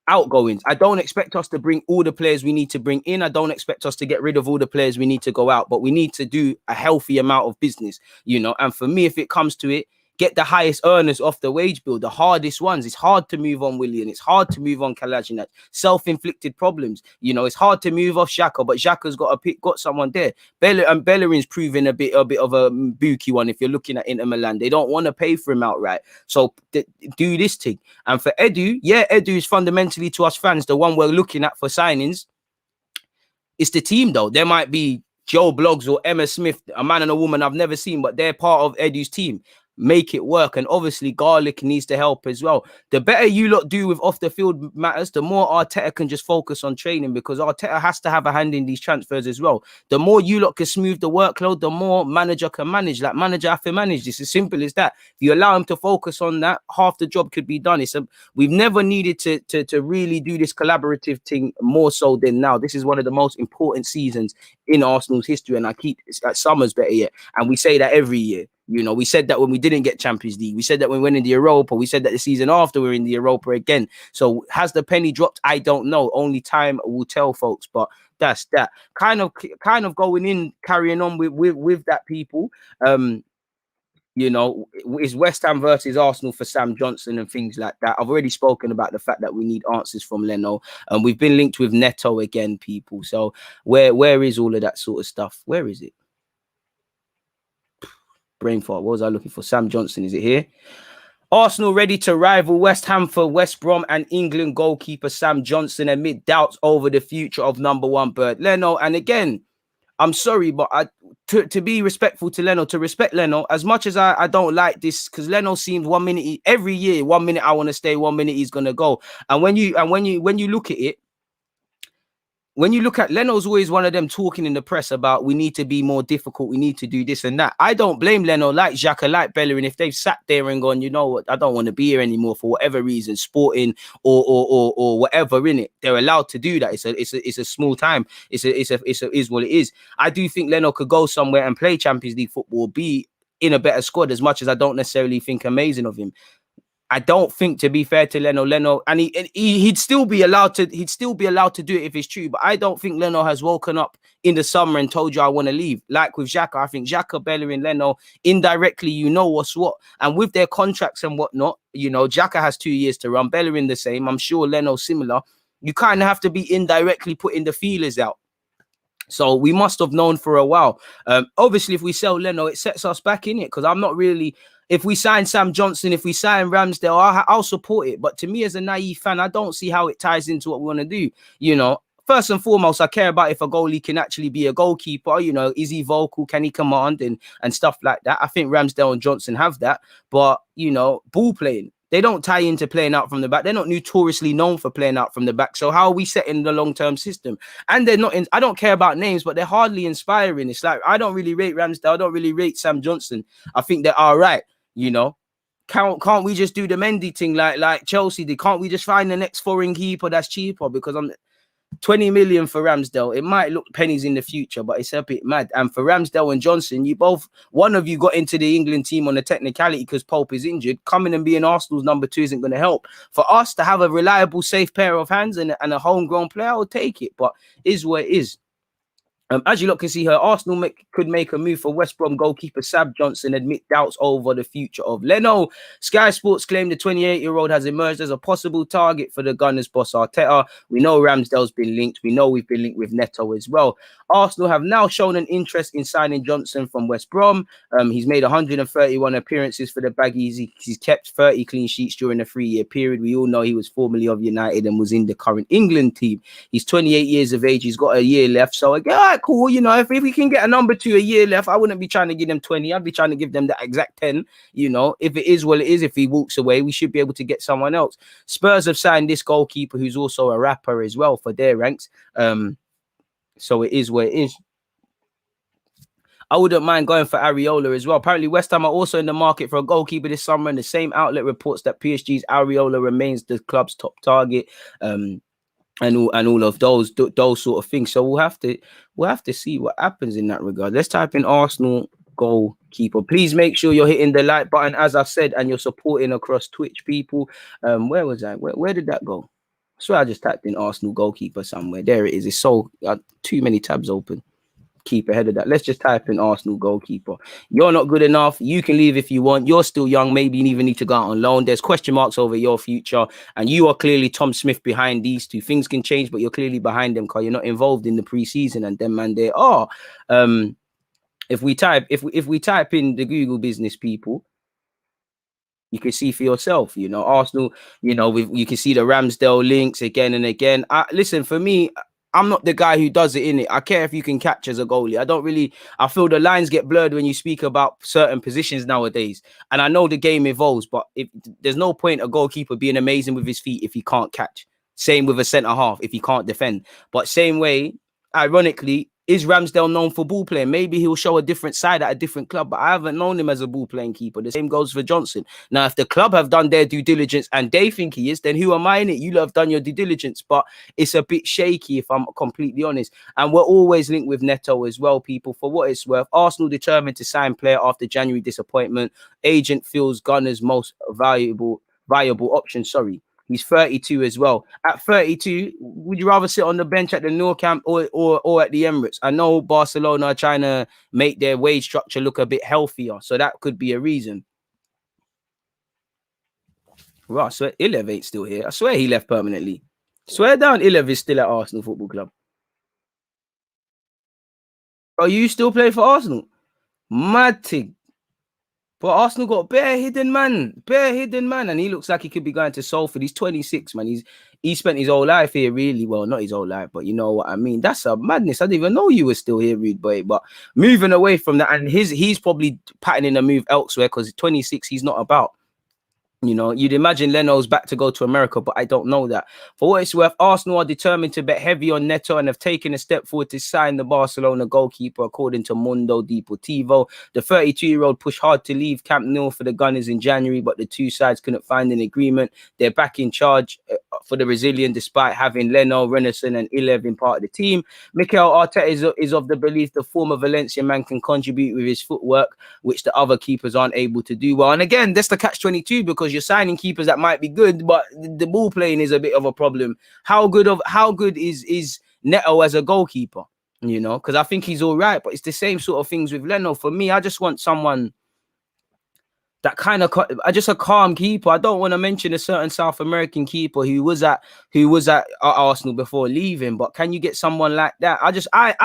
Outgoings. I don't expect us to bring all the players we need to bring in. I don't expect us to get rid of all the players we need to go out, but we need to do a healthy amount of business, you know. And for me, if it comes to it, get the highest earners off the wage bill, the hardest ones. It's hard to move on Willian. It's hard to move on Kolasinac. Self-inflicted problems. You know, it's hard to move off Xhaka, but Xhaka's got someone there. Bellerin's proving a bit of a bookie one. If you're looking at Inter Milan, they don't want to pay for him outright. So do this thing. And for Edu, yeah, Edu is fundamentally to us fans the one we're looking at for signings. It's the team though. There might be Joe Bloggs or Emma Smith, a man and a woman I've never seen, but they're part of Edu's team. Make it work. And obviously Garlic needs to help as well. The better you lot do with off the field matters, the more Arteta can just focus on training, because Arteta has to have a hand in these transfers as well. The more you lot can smooth the workload, the more manager can manage. Like, manager have to manage this. As simple as that. If you allow him to focus on that, half the job could be done. We've never needed to really do this collaborative thing more so than now. This is one of the most important seasons in Arsenal's history, and summer's better yet. And we say that every year. You know, we said that when we didn't get Champions League. We said that when we went in the Europa. We said that the season after we were in the Europa again. So has the penny dropped? I don't know. Only time will tell, folks. But that's that. Kind of going in, carrying on with that, people. You know, it's West Ham versus Arsenal for Sam Johnstone and things like that. I've already spoken about the fact that we need answers from Leno, and we've been linked with Neto again, people. So where is all of that sort of stuff? Where is it? Brain fart. What was I looking for? Sam Johnstone, is it here? Arsenal ready to rival West Ham for West Brom, and England goalkeeper Sam Johnstone amid doubts over the future of number one Bird Leno. And again, I'm sorry, but to be respectful to Leno, to respect Leno, as much as I don't like this, because Leno seems 1 minute every year, 1 minute I want to stay, 1 minute he's gonna go. And when you look at it, when you look at Leno's always one of them talking in the press about we need to be more difficult, we need to do this and that. I don't blame Leno, like XHAKA, like Bellerin, if they've sat there and gone, you know what, I don't want to be here anymore for whatever reason, sporting or whatever in it. They're allowed to do that. It's a small time. It is what it is. I do think Leno could go somewhere and play Champions League football, be in a better squad, as much as I don't necessarily think amazing of him. I don't think, to be fair to Leno, and he'd still be allowed to do it if it's true. But I don't think Leno has woken up in the summer and told you I want to leave. Like with XHAKA, I think XHAKA, Bellerin, Leno, indirectly, you know what's what. And with their contracts and whatnot, you know, XHAKA has 2 years to run, Bellerin the same. I'm sure Leno similar. You kind of have to be indirectly putting the feelers out. So we must have known for a while. Obviously, if we sell Leno, it sets us back in it, because I'm not really. If we sign Sam Johnstone, if we sign Ramsdale, I'll support it. But to me, as a naive fan, I don't see how it ties into what we want to do. You know, first and foremost, I care about if a goalie can actually be a goalkeeper. You know, is he vocal? Can he command and stuff like that? I think Ramsdale and Johnson have that. But, you know, ball playing, they don't tie into playing out from the back. They're not notoriously known for playing out from the back. So how are we setting the long-term system? And they're not. I don't care about names, but they're hardly inspiring. It's like, I don't really rate Ramsdale. I don't really rate Sam Johnstone. I think they're all right. You know, can't we just do the Mendy thing like Chelsea did? Can't we just find the next foreign keeper that's cheaper? Because I'm 20 million for Ramsdale. It might look pennies in the future, but it's a bit mad. And for Ramsdale and Johnson, one of you got into the England team on a technicality because Pope is injured. Coming and being Arsenal's number 2 isn't going to help. For us to have a reliable, safe pair of hands and a homegrown player, I'll take it. But is what it is. As you lot can see here, Arsenal could make a move for West Brom goalkeeper Sam Johnstone amid doubts over the future of Leno. Sky Sports claim the 28-year-old has emerged as a possible target for the Gunners' boss Arteta. We know Ramsdale's been linked. We know we've been linked with Neto as well. Arsenal have now shown an interest in signing Johnstone from West Brom. He's made 131 appearances for the Baggies. He's kept 30 clean sheets during a 3-year period. We all know he was formerly of United and was in the current England team. He's 28 years of age. He's got a year left. So again, cool, you know, if we can get a number 2 a year left, I wouldn't be trying to give them 20. I'd be trying to give them the exact 10. You know, if it is what it is, if he walks away, we should be able to get someone else. Spurs have signed this goalkeeper who's also a rapper as well for their ranks. So it is what it is. I wouldn't mind going for Areola as well. Apparently, West Ham are also in the market for a goalkeeper this summer, and the same outlet reports that PSG's Areola remains the club's top target. And all of those sort of things. So we'll have to see what happens in that regard. Let's type in Arsenal goalkeeper. Please make sure you're hitting the like button, as I've said, and you're supporting across Twitch, people. Where was I? Where did that go? I swear I just typed in Arsenal goalkeeper somewhere. There it is. It's so too many tabs open. keep ahead of that. Let's just type in Arsenal goalkeeper. You're not good enough. You can leave if you want. You're still young. Maybe you even need to go out on loan. There's question marks over your future. And you are clearly Tom Smith behind these two. Things can change, but you're clearly behind them because you're not involved in the preseason. And them, man, they are. If we type in the Google business people, you can see for yourself, you know, Arsenal, you know, you can see the Ramsdale links again and again. Listen, for me, I'm not the guy who does it in it. I care if you can catch as a goalie. I feel the lines get blurred when you speak about certain positions nowadays. And I know the game evolves, but there's no point a goalkeeper being amazing with his feet if he can't catch. Same with a centre half if he can't defend. But same way, ironically, is Ramsdale known for ball playing? Maybe he'll show a different side at a different club, but I haven't known him as a ball playing keeper. The same goes for Johnson. Now, if the club have done their due diligence and they think he is, then who am I in it? You lot have done your due diligence, but it's a bit shaky if I'm completely honest. And we're always linked with Neto as well, people, for what it's worth. Arsenal determined to sign player after January disappointment. Agent feels Gunner's most viable option. Sorry. He's 32 as well. At 32, would you rather sit on the bench at the Nou Camp or at the Emirates? I know Barcelona are trying to make their wage structure look a bit healthier, so that could be a reason. Right, so Ilev ain't still here. I swear he left permanently. Swear down, Ilev is still at Arsenal Football Club. Are you still playing for Arsenal? Mad thing. But Arsenal got bare hidden man, and he looks like he could be going to Salford. He's 26, man. He spent his whole life here, really. Well, not his whole life, but you know what I mean. That's a madness. I didn't even know you were still here, rude boy. But moving away from that, and he's probably patterning a move elsewhere because 26, he's not about. You know, you'd imagine Leno's back to go to America, but I don't know that. For what it's worth, Arsenal are determined to bet heavy on Neto and have taken a step forward to sign the Barcelona goalkeeper, according to Mundo Deportivo. The 32-year-old pushed hard to leave Camp Nou for the Gunners in January, but the two sides couldn't find an agreement. They're back in charge for the Brazilian, despite having Leno, Renison, and Ilev in part of the team. Mikel Arteta is of the belief the former Valencia man can contribute with his footwork, which the other keepers aren't able to do well. And again, that's the catch-22 because you're signing keepers that might be good, but the ball playing is a bit of a problem. How good is Neto as a goalkeeper? You know, because I think he's all right, but it's the same sort of things with Leno. For me, I just want someone that kind of just a calm keeper. I don't want to mention a certain South American keeper who was at Arsenal before leaving, but can you get someone like that? I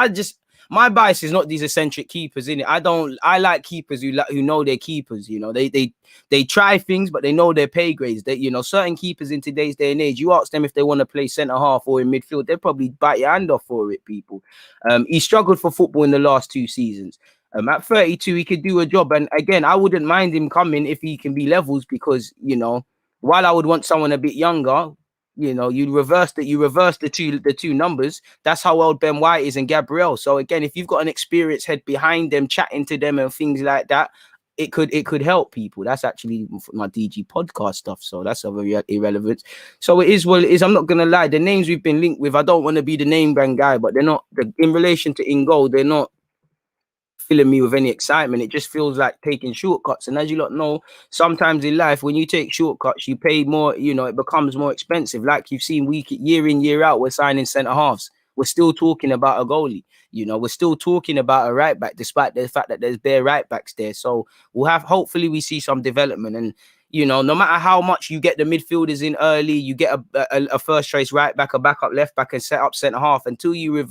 just my bias is not these eccentric keepers, in it. I like keepers who know their keepers. You know, they try things, but they know their pay grades. That, you know, certain keepers in today's day and age, you ask them if they want to play centre half or in midfield, they'll probably bite your hand off for it. People, he struggled for football in the last 2 seasons. At 32, he could do a job, and again, I wouldn't mind him coming if he can be levels, because, you know, while I would want someone a bit younger, you know, you reverse the two numbers. That's how old Ben White is and Gabriel. So again, if you've got an experienced head behind them, chatting to them and things like that, it could help people. That's actually my DG podcast stuff, so that's a very irrelevant. So it is what it is. I'm not gonna lie. The names we've been linked with, I don't want to be the name brand guy, but they're not in relation to in goal. They're not filling me with any excitement. It just feels like taking shortcuts, and as you lot know, sometimes in life when you take shortcuts you pay more. You know, it becomes more expensive. Like you've seen year in year out, we're signing centre halves. We're still talking about a goalie. You know, we're still talking about a right back, despite the fact that there's bare right backs there. So hopefully we see some development. And you know, no matter how much you get the midfielders in early, you get a first choice right back, a backup left back, and set up centre half until you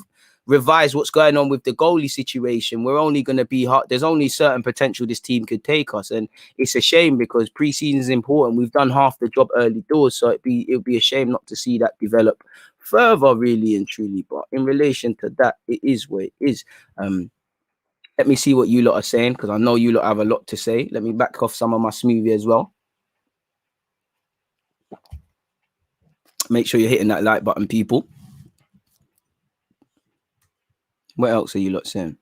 revise what's going on with the goalie situation. We're only going to be hot. There's only certain potential this team could take us, and it's a shame because pre-season is important. We've done half the job early doors, so it'd be a shame not to see that develop further, really and truly. But in relation to that, it is what it is. Let me see what you lot are saying, because I know you lot have a lot to say. Let me back off some of my smoothie as well. Make sure you're hitting that like button, people. What else are you lot saying?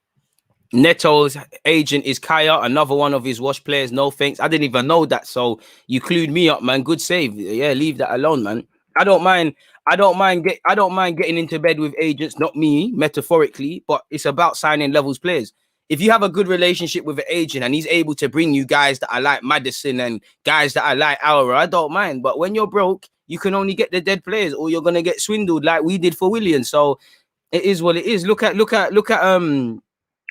Neto's agent is Kaya, another one of his wash players. No thanks. I didn't even know that. So you clued me up, man. Good save. Yeah, leave that alone, man. I don't mind getting into bed with agents, not me, metaphorically, but it's about signing levels players. If you have a good relationship with an agent and he's able to bring you guys that I like MADDISON and guys that I like Aouar, I don't mind. But when you're broke, you can only get the dead players, or you're gonna get swindled like we did for Williams. So it is what it is. Look at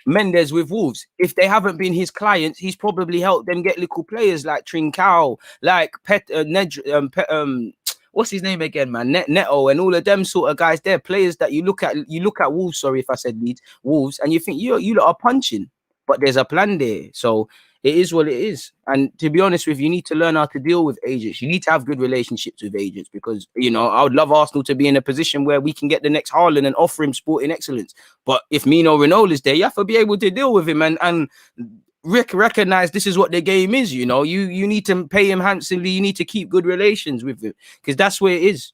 Mendes with Wolves. If they haven't been his clients, he's probably helped them get little players like Trincao, like what's his name again, man? Neto and all of them sort of guys. They're players that you look at Wolves. Sorry if I said Leeds, Wolves, and you think you lot are punching, but there's a plan there. So it is what it is. And to be honest with you, you need to learn how to deal with agents. You need to have good relationships with agents because, you know, I would love Arsenal to be in a position where we can get the next Haaland and offer him sporting excellence. But if Mino Renault is there, you have to be able to deal with him and recognize this is what the game is. You know, you need to pay him handsomely. You need to keep good relations with him because that's where it is.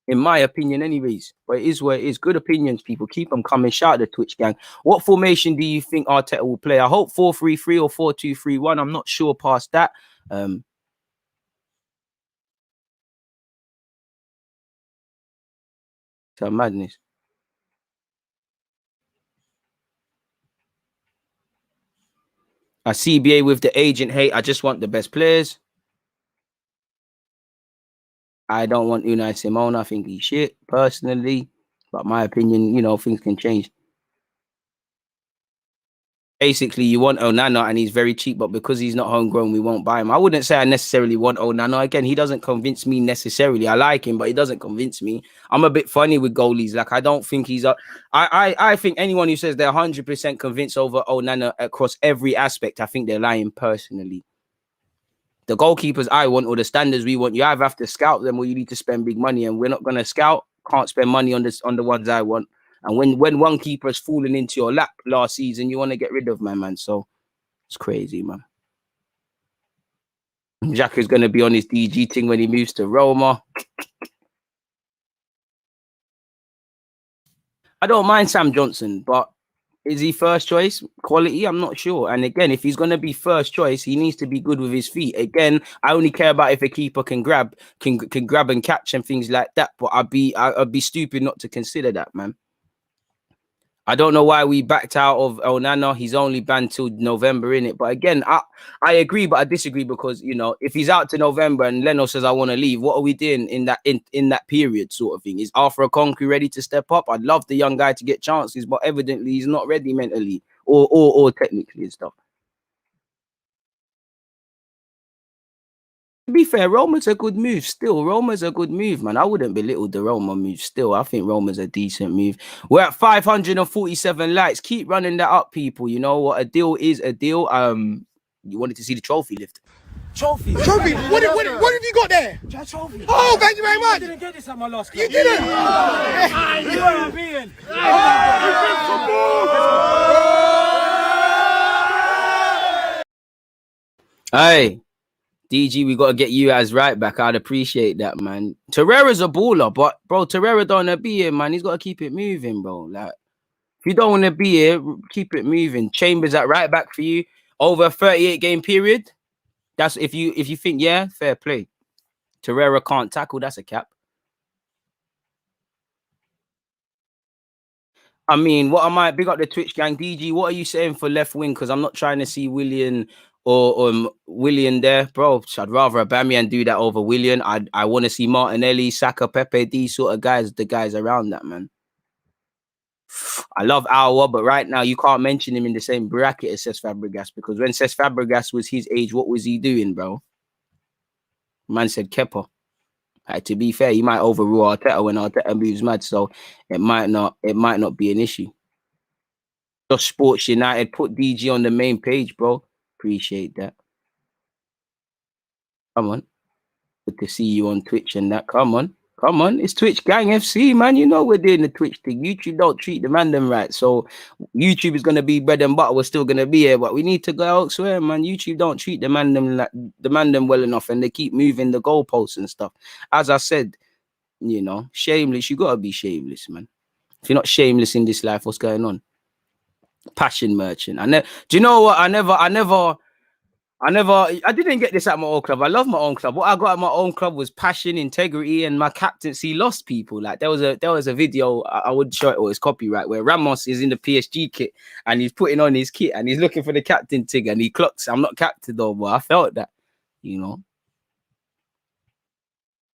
In my opinion, anyways. But it is where it is. Good opinions, people. Keep them coming. Shout out the Twitch gang. What formation do you think Arteta will play? I hope 4-3-3 or 4-2-3-1. I'm not sure past that. It's a madness. A CBA with the agent hate. I just want the best players. I don't want Unai Simone. I think he's shit, personally. But my opinion, you know, things can change. Basically, you want Onana and he's very cheap, but because he's not homegrown, we won't buy him. I wouldn't say I necessarily want Onana. Again, he doesn't convince me necessarily. I like him, but he doesn't convince me. I'm a bit funny with goalies. Like, I don't think he's a... I think anyone who says they're 100% convinced over Onana across every aspect, I think they're lying personally. The goalkeepers I want or the standards we want, you either have to scout them or you need to spend big money, and we're not going to scout. Can't spend money on the ones I want. And when one keeper has fallen into your lap last season, you want to get rid of my man. So it's crazy, man. Xhaka is going to be on his DG thing when he moves to Roma. I don't mind Sam Johnstone, but is he first choice quality? I'm not sure. And again, if he's going to be first choice, he needs to be good with his feet. Again, I only care about if a keeper can grab and catch and things like that. But I'd be stupid not to consider that, man. I don't know why we backed out of Onana. He's only banned till November, innit? But again, I agree, but I disagree because, you know, if he's out to November and Leno says, I want to leave, what are we doing in that period sort of thing? Is Arthur Okonkwo ready to step up? I'd love the young guy to get chances, but evidently he's not ready mentally or technically and stuff. To be fair, Roma's a good move still. Roma's a good move, man. I wouldn't belittle the Roma move still. I think Roma's a decent move. We're at 547 likes. Keep running that up, people. You know what? A deal is a deal. You wanted to see the trophy lift. Trophy? What have you got there? Trophy. Oh, thank you very much. I didn't get this at my last club. You didn't? You know what I'm being. Hey. DG, we got to get you as right back. I'd appreciate that, man. Torreira's a baller, but, bro, Torreira don't want to be here, man. He's got to keep it moving, bro. Like, if you don't want to be here, keep it moving. Chambers at right back for you over a 38-game period. That's if you think, yeah, fair play. Torreira can't tackle. That's a cap. I mean, what am I? Big up the Twitch gang. DG, what are you saying for left wing? Because I'm not trying to see Willian or Willian there, bro. I'd rather Aubameyang do that over Willian. I want to see Martinelli, Saka, Pepe, these sort of guys, the guys around that, man. I love Aouar, but right now you can't mention him in the same bracket as Cesc Fabregas because when Cesc Fabregas was his age, what was he doing, bro? Man said Kepa. To be fair, he might overrule Arteta when Arteta moves mad, so it might not be an issue. Just Sports United, put DG on the main page, bro. Appreciate that. Come on. Good to see you on Twitch and that. Come on. It's Twitch Gang FC, man. You know we're doing the Twitch thing. YouTube don't treat the man them right. So YouTube is gonna be bread and butter. We're still gonna be here, but we need to go elsewhere, man. YouTube don't treat the man them well enough, and they keep moving the goalposts and stuff. As I said, you know, shameless. You gotta be shameless, man. If you're not shameless in this life, what's going on? Passion merchant. Do you know what? I didn't get this at my own club. I love my own club. What I got at my own club was passion, integrity, and my captaincy lost people. Like there was a video, I would show it, or it's copyright, where Ramos is in the PSG kit and he's putting on his kit and he's looking for the captain thing and he clocks, I'm not captain though, but I felt that, you know.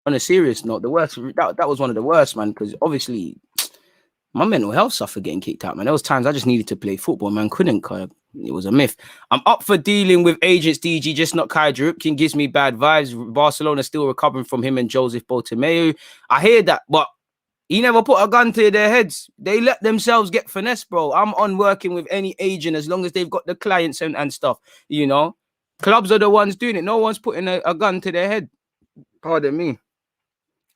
On a serious note, the worst, that was one of the worst, man, because obviously My mental health suffered getting kicked out, man. There was times I just needed to play football, man. Couldn't, cause it was a myth. I'm up for dealing with agents, DG, just not Kai Jarupkin. Gives me bad vibes. Barcelona still recovering from him and Joseph Botomeu. I hear that, but he never put a gun to their heads. They let themselves get finessed, bro. I'm on working with any agent as long as they've got the clients and stuff, you know. Clubs are the ones doing it. No one's putting a gun to their head. Pardon me.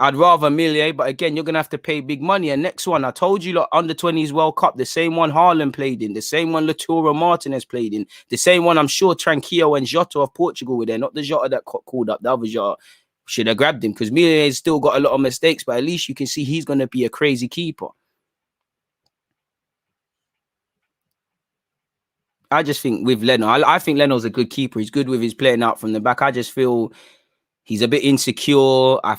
I'd rather Millier, but again, you're going to have to pay big money. And next one, I told you, look, under-20s World Cup, the same one Haaland played in, the same one Lautaro Martinez played in, the same one I'm sure Tranquillo and Jota of Portugal were there, not the Jota that called up, the other Jota. Should have grabbed him because Millier's still got a lot of mistakes, but at least you can see he's going to be a crazy keeper. I just think with Leno, I think Leno's a good keeper. He's good with his playing out from the back. I just feel he's a bit insecure. I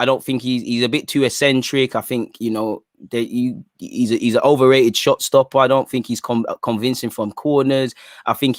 don't think he's a bit too eccentric. I think, you know, he's an overrated shot stopper. I don't think he's convincing from corners. I think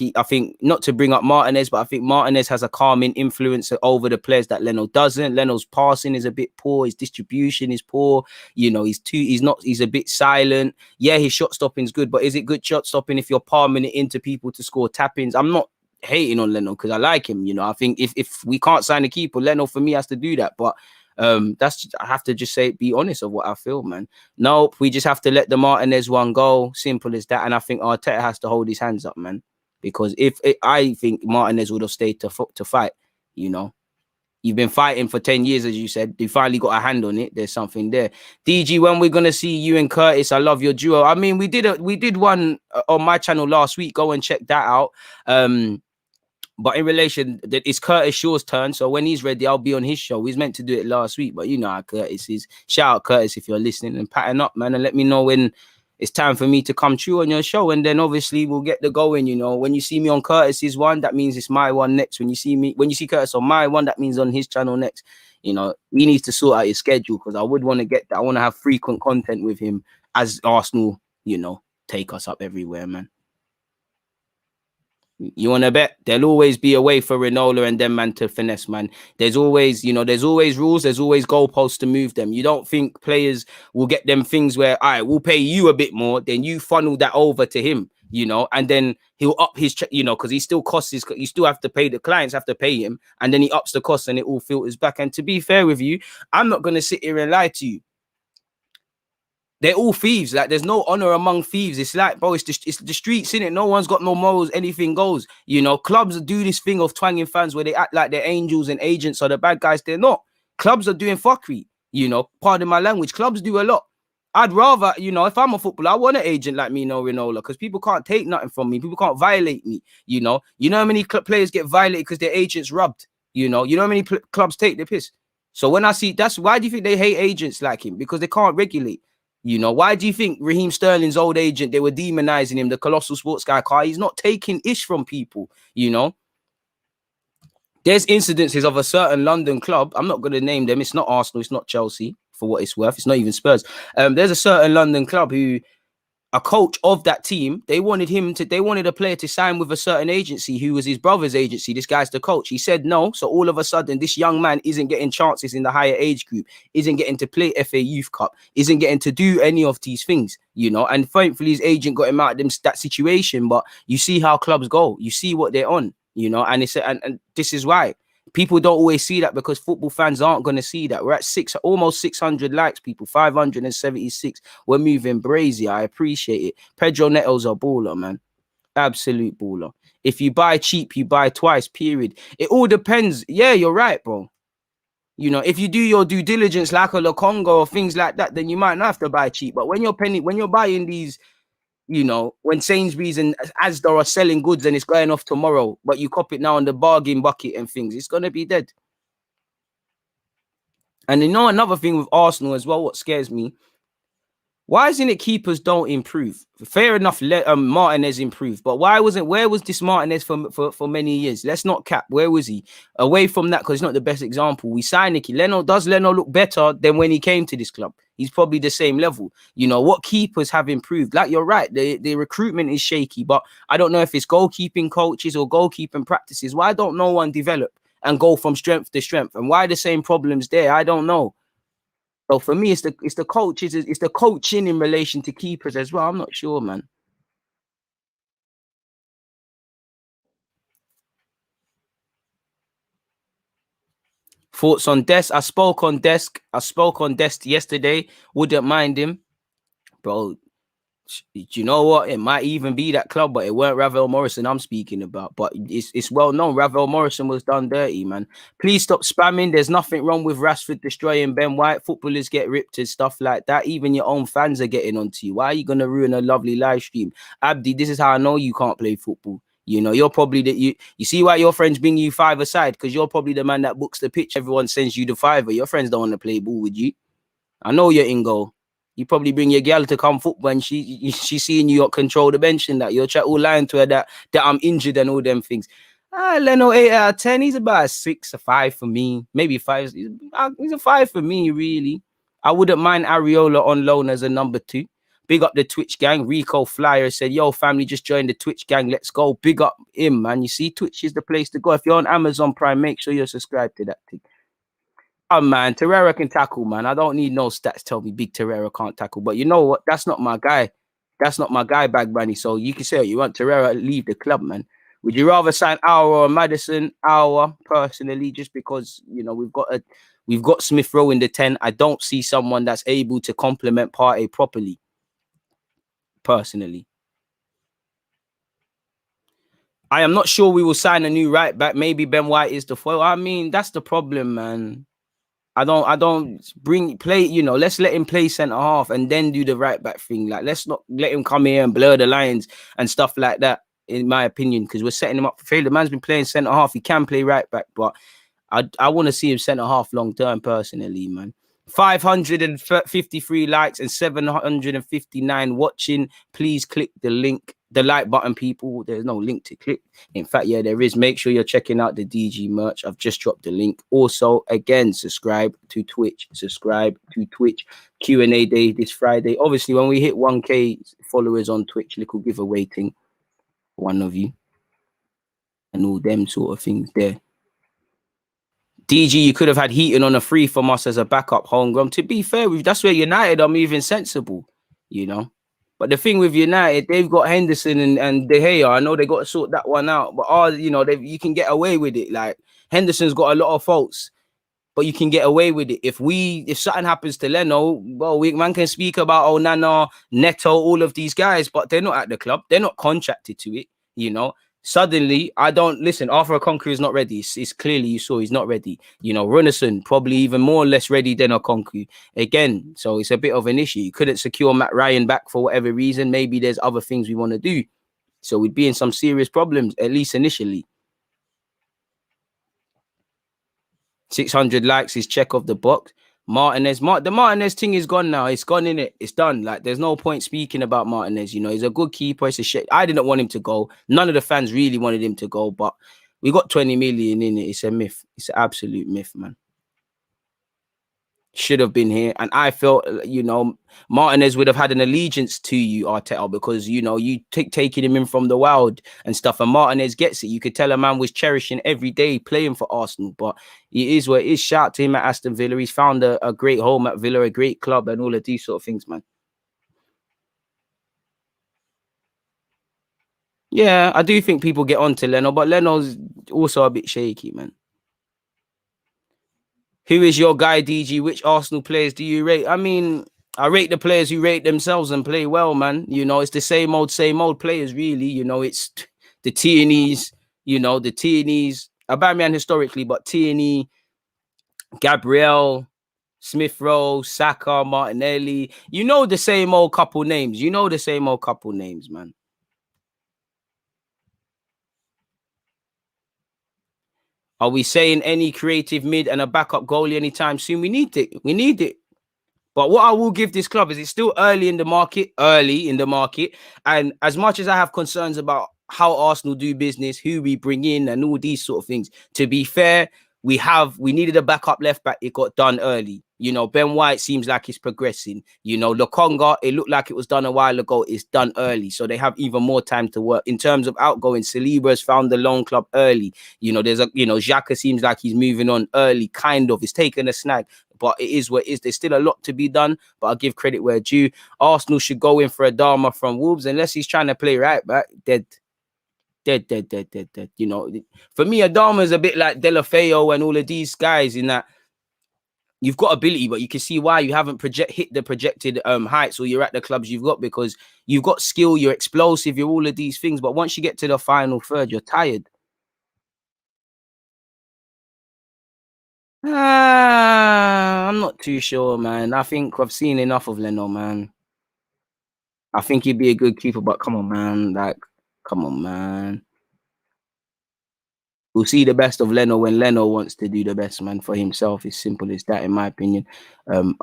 not to bring up Martinez, but I think Martinez has a calming influence over the players that Leno doesn't. Leno's passing is a bit poor. His distribution is poor. You know, he's a bit silent. Yeah, his shot stopping is good, but is it good shot stopping if you're palming it into people to score tap-ins? I'm not hating on Leno because I like him. You know, I think if we can't sign a keeper, Leno for me has to do that. But that's, I have to just say, be honest of what I feel, man. Nope, we just have to let the Martinez one go. Simple as that. And I think Arteta has to hold his hands up, man. Because I think Martinez would have stayed to fight. You know, you've been fighting for 10 years, as you said. You finally got a hand on it. There's something there. DG, when we're gonna see you and Curtis? I love your duo. I mean, we did one on my channel last week. Go and check that out. But in relation, it's Curtis Shaw's turn. So when he's ready, I'll be on his show. He's meant to do it last week, but you know how Curtis is. Shout out Curtis if you're listening, and pattern up, man, and let me know when it's time for me to come true on your show. And then obviously we'll get the going. You know, when you see me on Curtis's one, that means it's my one next. When you see Curtis on my one, that means on his channel next. You know, he needs to sort out his schedule because I would want to get that. I want to have frequent content with him as Arsenal, you know, take us up everywhere, man. You want to bet? There'll always be a way for Ronaldo and them, man, to finesse, man. There's always, you know, there's always rules. There's always goalposts to move them. You don't think players will get them things where, all right, we'll pay you a bit more, then you funnel that over to him, you know, and then he'll up his, you know, because he still costs his, you still have to pay, the clients have to pay him, and then he ups the cost and it all filters back. And to be fair with you, I'm not going to sit here and lie to you. They're all thieves. Like, there's no honor among thieves. It's like, bro, it's the streets, innit? No one's got no morals. Anything goes. You know, clubs do this thing of twanging fans where they act like they're angels and agents are the bad guys. They're not. Clubs are doing fuckery. You know, pardon my language. Clubs do a lot. I'd rather, you know, if I'm a footballer, I want an agent like me, no Ronaldo, because people can't take nothing from me. People can't violate me. You know how many players get violated because their agents rubbed. You know how many clubs take the piss. So when I see, that's why do you think they hate agents like him? Because they can't regulate. You know, why do you think Raheem Sterling's old agent, they were demonizing him, the colossal sports guy car? He's not taking ish from people, you know. There's incidences of a certain London club. I'm not going to name them. It's not Arsenal. It's not Chelsea, for what it's worth. It's not even Spurs. There's a certain London club who, a coach of that team, they wanted a player to sign with a certain agency who was his brother's agency. This guy's the coach. He said no. So all of a sudden, this young man isn't getting chances in the higher age group, isn't getting to play FA Youth Cup, isn't getting to do any of these things, you know. And thankfully, his agent got him out of that situation. But you see how clubs go. You see what they're on, you know. And and this is why. People don't always see that because football fans aren't going to see that. We're at almost 600 likes, people, 576. We're moving brazy. I appreciate it. Pedro Neto's a baller, man. Absolute baller. If you buy cheap, you buy twice, period. It all depends. Yeah, you're right, bro. You know, if you do your due diligence like a Lokongo or things like that, then you might not have to buy cheap. But when you're buying these, you know, when Sainsbury's and Asda are selling goods and it's going off tomorrow, but you cop it now on the bargain bucket and things, it's going to be dead. And you know, another thing with Arsenal as well, what scares me, why isn't it keepers don't improve? Fair enough, Martinez improved, but where was this Martinez for many years? Let's not cap. Where was he? Away from that, because he's not the best example. We signed Nicky. Does Leno look better than when he came to this club? He's probably the same level. You know, what keepers have improved? Like, you're right, the recruitment is shaky, but I don't know if it's goalkeeping coaches or goalkeeping practices. Why don't no one develop and go from strength to strength? And why the same problems there? I don't know. So for me, it's the coaches, it's the coaching in relation to keepers as well. I'm not sure, man. Thoughts on Desk? I spoke on Desk yesterday. Wouldn't mind him, bro. Do you know what? It might even be that club, but it weren't Ravel Morrison I'm speaking about. But it's well known Ravel Morrison was done dirty, man. Please stop spamming. There's nothing wrong with Rashford destroying Ben White. Footballers get ripped and stuff like that. Even your own fans are getting onto you. Why are you gonna ruin a lovely live stream? Abdi, this is how I know you can't play football. You know, you're probably you see why your friends bring you five aside, because you're probably the man that books the pitch. Everyone sends you the fiver. Your friends don't want to play ball with you. I know you're in goal. You probably bring your girl to come football and she seeing you control the bench and that. You're all lying to her that I'm injured and all them things. Leno 8 out of 10. He's about a 6, a 5 for me. Maybe 5. He's a 5 for me, really. I wouldn't mind Areola on loan as a number 2. Big up the Twitch gang. Rico Flyer said, yo, family, just joined the Twitch gang. Let's go. Big up him, man. You see, Twitch is the place to go. If you're on Amazon Prime, make sure you're subscribed to that thing. Oh, man, Torreira can tackle, man. I don't need no stats tell me Big Torreira can't tackle. But you know what? That's not my guy. That's not my guy, Bag Bunny. So you can say what you want. Torreira, leave the club, man. Would you rather sign Aouar or Maddison? Aouar, personally, just because, you know, we've got Smith Rowe in the 10. I don't see someone that's able to complement Partey properly, personally. I am not sure we will sign a new right back. Maybe Ben White is the foil. I mean, that's the problem, man. I don't play, you know, let's let him play centre half and then do the right back thing. Like, let's not let him come here and blur the lines and stuff like that, in my opinion, because we're setting him up for failure. The man's been playing centre half. He can play right back, but I want to see him centre half long term, personally, man. 553 likes and 759 watching. Please click the link, the like button, people. There's no link to click. In fact, yeah, there is. Make sure you're checking out the DG merch. I've just dropped the link. Also, again, subscribe to Twitch. Q&A day this Friday. Obviously, when we hit 1K followers on Twitch, little giveaway thing, one of you, and all them sort of things there. DG, you could have had Heaton on a free from us as a backup homegrown. To be fair, that's where United are moving sensible, you know. But the thing with United, they've got Henderson and De Gea. I know they got to sort that one out. But you know, you can get away with it. Like, Henderson's got a lot of faults, but you can get away with it. If something happens to Leno, well, man can speak about Onana, Neto, all of these guys, but they're not at the club. They're not contracted to it, you know. Suddenly, I don't listen. Arthur Okonkwo is not ready. It's clearly, you saw he's not ready. You know, Runnison probably even more or less ready than Okonkwo again. So it's a bit of an issue. You couldn't secure Matt Ryan back for whatever reason. Maybe there's other things we want to do. So we'd be in some serious problems, at least initially. 600 likes is check off the box. Martinez, the Martinez thing is gone now. It's gone, in it. It's done. Like, there's no point speaking about Martinez. You know, he's a good keeper. It's a shit. I didn't want him to go. None of the fans really wanted him to go, but we got 20 million in it. It's a myth. It's an absolute myth, man. Should have been here. And I felt, you know, Martinez would have had an allegiance to you, Arteta, because, you know, you taking him in from the wild and stuff. And Martinez gets it. You could tell a man was cherishing every day playing for Arsenal. But it is what it is. Shout to him at Aston Villa. He's found a great home at Villa, a great club, and all of these sort of things, man. Yeah, I do think people get on to Leno, but Leno's also a bit shaky, man. Who is your guy, DG? Which Arsenal players do you rate? I mean, I rate the players who rate themselves and play well, man. You know, it's the same old players, really. You know, it's the Tierney's, you know, the Tierney's, Aubameyang historically, but Tierney, Gabriel, Smith Rowe, Saka, Martinelli. You know the same old couple names. Man. Are we saying any creative mid and a backup goalie anytime soon? We need it. But what I will give this club is it's still early in the market. And as much as I have concerns about how Arsenal do business, who we bring in and all these sort of things, to be fair, we needed a backup left back. It got done early. You know, Ben White seems like he's progressing. You know, Lokonga, it looked like it was done a while ago. It's done early. So they have even more time to work. In terms of outgoing, Saliba's found the loan club early. You know, there's XHAKA seems like he's moving on early, kind of. He's taken a snag, but it is what it is. There's still a lot to be done, but I'll give credit where due. Arsenal should go in for Adama from Wolves unless he's trying to play right back. Dead. You know, for me, Adama is a bit like Delafeo and all of these guys in that you've got ability, but you can see why you haven't hit the projected heights, or you're at the clubs you've got, because you've got skill, you're explosive, you're all of these things. But once you get to the final third, you're tired. I'm not too sure, man. I think I've seen enough of Leno, man. I think he'd be a good keeper, but come on, man. Like, come on, man. We'll see the best of Leno when Leno wants to do the best, man, for himself. It's simple as that, in my opinion.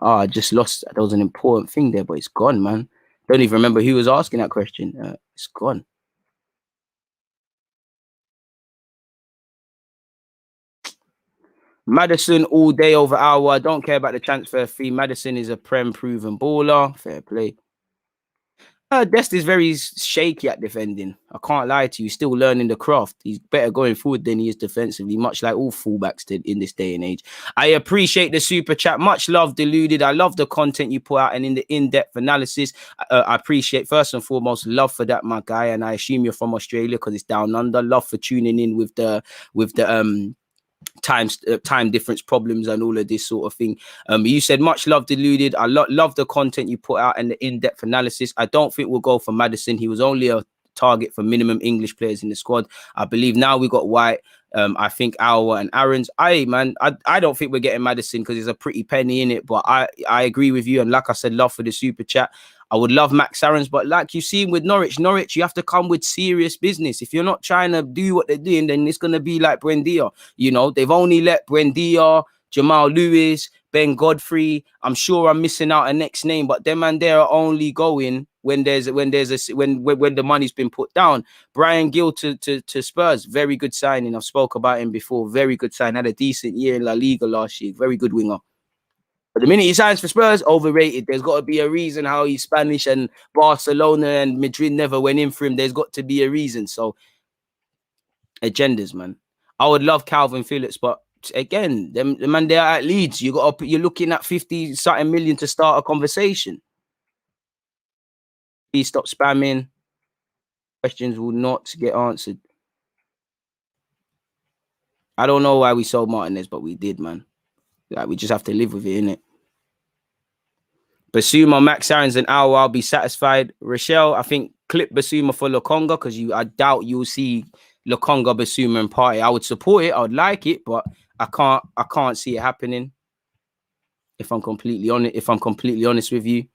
I just lost. That was an important thing there, but it's gone, man. Don't even remember who was asking that question. It's gone. Maddison all day over Aouar. I don't care about the transfer fee. Maddison is a proven baller. Fair play. Dest is very shaky at defending. I can't lie to you. He's still learning the craft. He's better going forward than he is defensively, much like all fullbacks did in this day and age. I appreciate the super chat. Much love, Deluded. I love the content you put out and in the in-depth analysis. I appreciate, first and foremost, love for that, my guy. And I assume you're from Australia because it's down under. Love for tuning in with the time difference problems and all of this sort of thing. You said much love, Deluded. I love the content you put out and the in-depth analysis. I don't think we'll go for Maddison. He was only a target for minimum English players in the squad. I believe now we got White. I think Aouar and Aaron's. I don't think we're getting Maddison because there's a pretty penny in it. But I agree with you. And like I said, love for the super chat. I would love Max Aaron's, but like you've seen with Norwich, you have to come with serious business. If you're not trying to do what they're doing, then it's going to be like Buendia. You know, they've only let Buendia, Jamal Lewis, Ben Godfrey. I'm sure I'm missing out a next name, but them and they are only going when the money's been put down. Brian Gill to Spurs, very good signing. I've spoke about him before. Very good sign. Had a decent year in La Liga last year. Very good winger. But the minute he signs for Spurs, overrated. There's got to be a reason how he's Spanish and Barcelona and Madrid never went in for him. There's got to be a reason. So, agendas, man. I would love Calvin Phillips, but again, the man there at Leeds, you're looking at 50-something million to start a conversation. Please stop spamming. Questions will not get answered. I don't know why we sold Martinez, but we did, man. Like, we just have to live with it, innit? Basuma, Max Aaron's and Aouar, I'll be satisfied. Rochelle, I think clip Basuma for Lokonga because I doubt you'll see Lokonga, Basuma and Partey. I would support it, I would like it, but I can't see it happening. If I'm completely honest with you.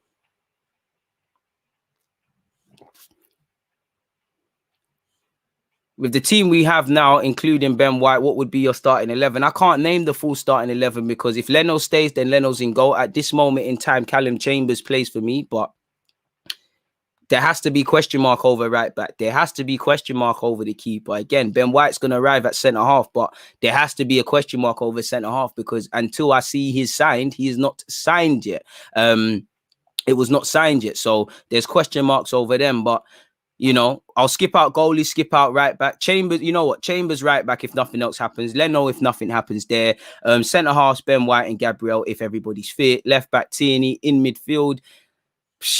With the team we have now, including Ben White, what would be your starting 11? I can't name the full starting 11 because if Leno stays, then Leno's in goal. At this moment in time, Callum Chambers plays for me, but there has to be question mark over right back. There has to be question mark over the keeper. Again, Ben White's going to arrive at centre-half, but there has to be a question mark over centre-half because until I see he's signed, he is not signed yet. It was not signed yet, so there's question marks over them, but you know, I'll skip out goalie, skip out right back. Chambers, you know what? Chambers right back if nothing else happens. Leno if nothing happens there. Centre half, Ben White and Gabriel if everybody's fit. Left back, Tierney. In midfield,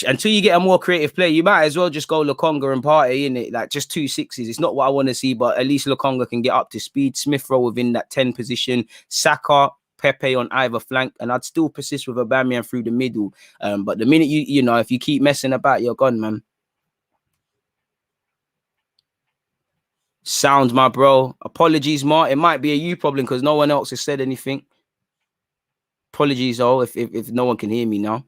until you get a more creative player, you might as well just go Lokonga and Partey in it. Like just 2 6s. It's not what I want to see, but at least Lokonga can get up to speed. Smith Rowe within that 10 position. Saka, Pepe on either flank, and I'd still persist with Aubameyang through the middle. But the minute you know, if you keep messing about, you're gone, man. Sound, my bro. Apologies, Mark. It might be a you problem because no one else has said anything. Apologies, though, if no one can hear me now.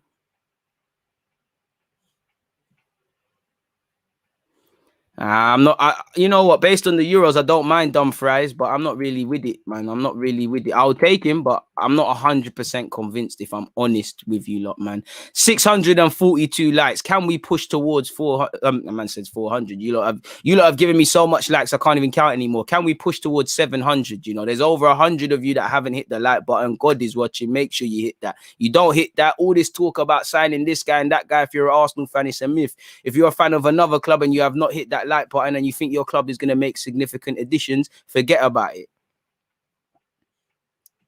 I'm not. You know what? Based on the Euros, I don't mind Dumfries, but I'm not really with it, man. I'm not really with it. I'll take him, but I'm not 100% convinced. If I'm honest with you, lot, man. 642 likes. Can we push towards 400? The man says 400. You lot have given me so much likes, I can't even count anymore. Can we push towards 700? You know, there's over 100 of you that haven't hit the like button. God is watching. Make sure you hit that. You don't hit that. All this talk about signing this guy and that guy. If you're an Arsenal fan, it's a myth. If you're a fan of another club and you have not hit that like button and you think your club is going to make significant additions, forget about it.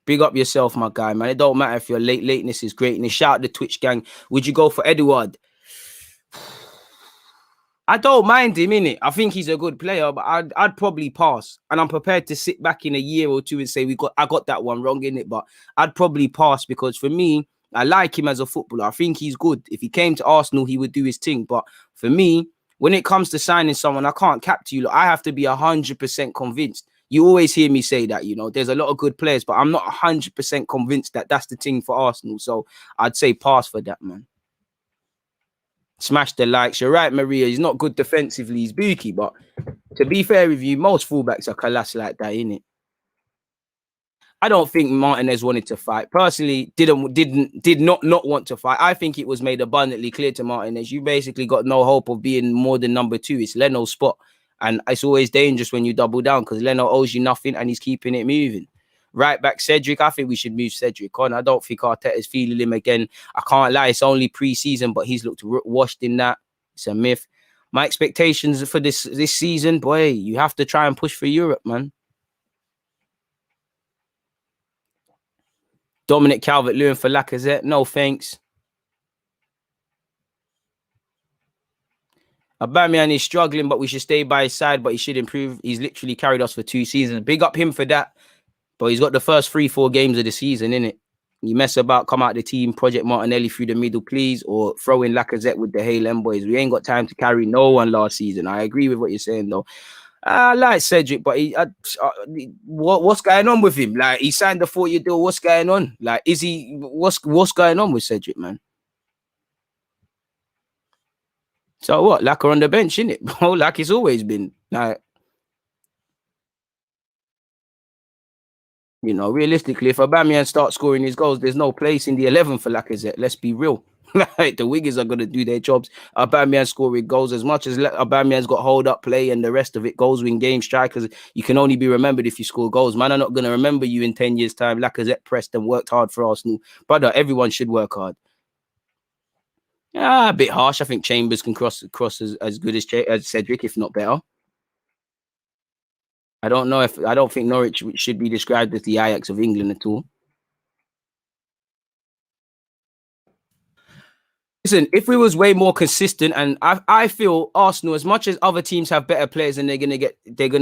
Big up yourself, my guy, man. It don't matter if your lateness is great. And shout out the Twitch gang. Would you go for Edouard? I don't mind him, innit? I think he's a good player, but I'd probably pass. And I'm prepared to sit back in a year or two and say I got that one wrong, innit? But I'd probably pass because for me, I like him as a footballer. I think he's good. If he came to Arsenal, he would do his thing. But for me, when it comes to signing someone, I can't cap to you. Look, I have to be 100% convinced. You always hear me say that, you know, there's a lot of good players, but I'm not 100% convinced that that's the thing for Arsenal. So I'd say pass for that, man. Smash the likes. You're right, Maria. He's not good defensively. He's booky, but to be fair with you, most fullbacks are class like that, innit? I don't think Martinez wanted to fight. Personally, did not want to fight. I think it was made abundantly clear to Martinez, you basically got no hope of being more than number 2. It's Leno's spot. And it's always dangerous when you double down because Leno owes you nothing and he's keeping it moving. Right back, Cedric. I think we should move Cedric on. I don't think Arteta's feeling him again. I can't lie. It's only pre-season, but he's looked washed in that. It's a myth. My expectations for this season, boy, you have to try and push for Europe, man. Dominic Calvert-Lewin for Lacazette. No, thanks. Aubameyang is struggling, but we should stay by his side, but he should improve. He's literally carried us for 2 seasons. Big up him for that. But he's got the first 3-4 games of the season, innit? You mess about, come out the team, Project Martinelli through the middle, please, or throw in Lacazette with the Haaland boys. We ain't got time to carry no one last season. I agree with what you're saying, though. I like Cedric, but what's going on with him? Like, he signed the 4-year deal. What's going on? Like, what's going on with Cedric, man? So what? Lacquer on the bench, innit? Bro, like it's always been. Like, you know, realistically, if Aubameyang starts scoring his goals, there's no place in the 11 for Lacazette. Let's be real. Like, the wingers are going to do their jobs. Aubameyang scoring goals. As much as Aubameyang's got hold up play and the rest of it, goals win game, strikers, you can only be remembered if you score goals. Man, I'm not going to remember you in 10 years' time. Lacazette pressed and worked hard for Arsenal. Brother, everyone should work hard. A bit harsh. I think Chambers can cross as good as Cedric, if not better. I don't think Norwich should be described as the Ajax of England at all. Listen, if we was way more consistent, and I feel Arsenal, as much as other teams have better players and they're gonna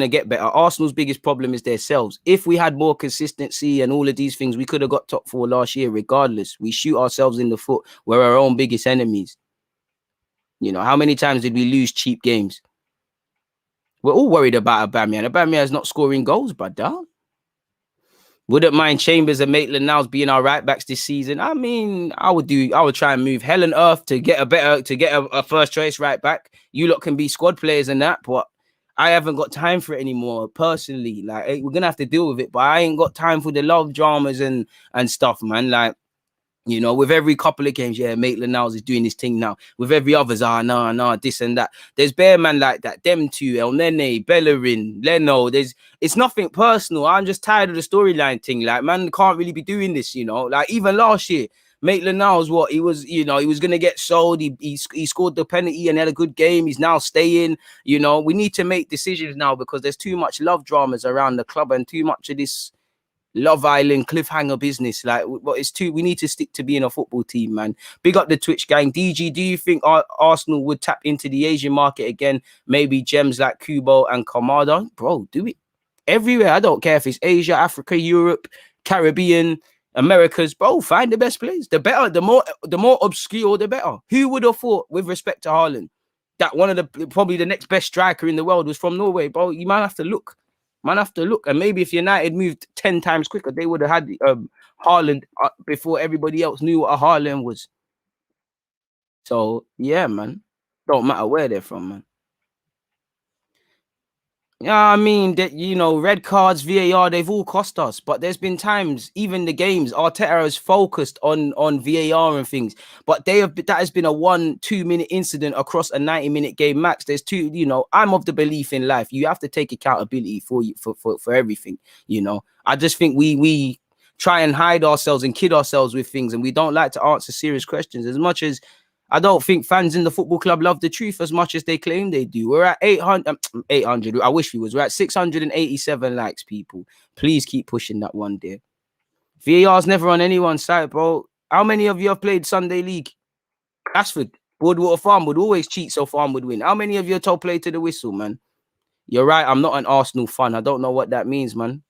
get better, Arsenal's biggest problem is themselves. If we had more consistency and all of these things, we could have got top 4 last year regardless. We shoot ourselves in the foot. We're our own biggest enemies. You know, how many times did we lose cheap games? We're all worried about Aubameyang. Aubameyang's not scoring goals, brother. Wouldn't mind Chambers and Maitland-Niles being our right backs this season. I mean, I would try and move hell and earth to get a first choice right back. You lot can be squad players and that, but I haven't got time for it anymore. Personally, like, we're gonna have to deal with it, but I ain't got time for the love dramas and stuff, man. Like, you know, with every couple of games, yeah, Maitland-Niles is doing his thing now. With every others, no, this and that. There's bare man like that. Them two, El Nene, Bellerin, Leno. It's nothing personal. I'm just tired of the storyline thing. Like, man can't really be doing this, you know. Like, even last year, Maitland-Niles, he was gonna get sold. He scored the penalty and had a good game. He's now staying. You know, we need to make decisions now because there's too much love dramas around the club and too much of this Love Island cliffhanger business. Like, what it's too, we need to stick to being a football team, man. Big up the Twitch gang. DG, do you think Arsenal would tap into the Asian market again? Maybe gems like Kubo and Kamada? Bro, do it everywhere. I don't care if it's Asia, Africa, Europe, Caribbean, Americas. Bro, find the best players. The better, the more obscure, the better. Who would have thought, with respect to Haaland, that one of the probably the next best striker in the world was from Norway? Bro, you might have to look. Man, have to look. And maybe if United moved 10 times quicker, they would have had Haaland before everybody else knew what a Haaland was. So, yeah, man. Don't matter where they're from, man. Yeah, I mean that, you know, red cards, VAR, they've all cost us. But there's been times, even the games, Arteta has focused on VAR and things. But that has been a 1-2 minute incident across a 90-minute game max. There's two, you know, I'm of the belief in life. You have to take accountability for everything. You know, I just think we try and hide ourselves and kid ourselves with things, and we don't like to answer serious questions as much as. I don't think fans in the football club love the truth as much as they claim they do. We're at 800. I wish we was. We're at 687 likes, people. Please keep pushing that one there. VAR's never on anyone's side, bro. How many of you have played Sunday League? Ashford, Woodwater Farm would always cheat, so Farm would win. How many of you are told play to the whistle, man? You're right. I'm not an Arsenal fan. I don't know what that means, man.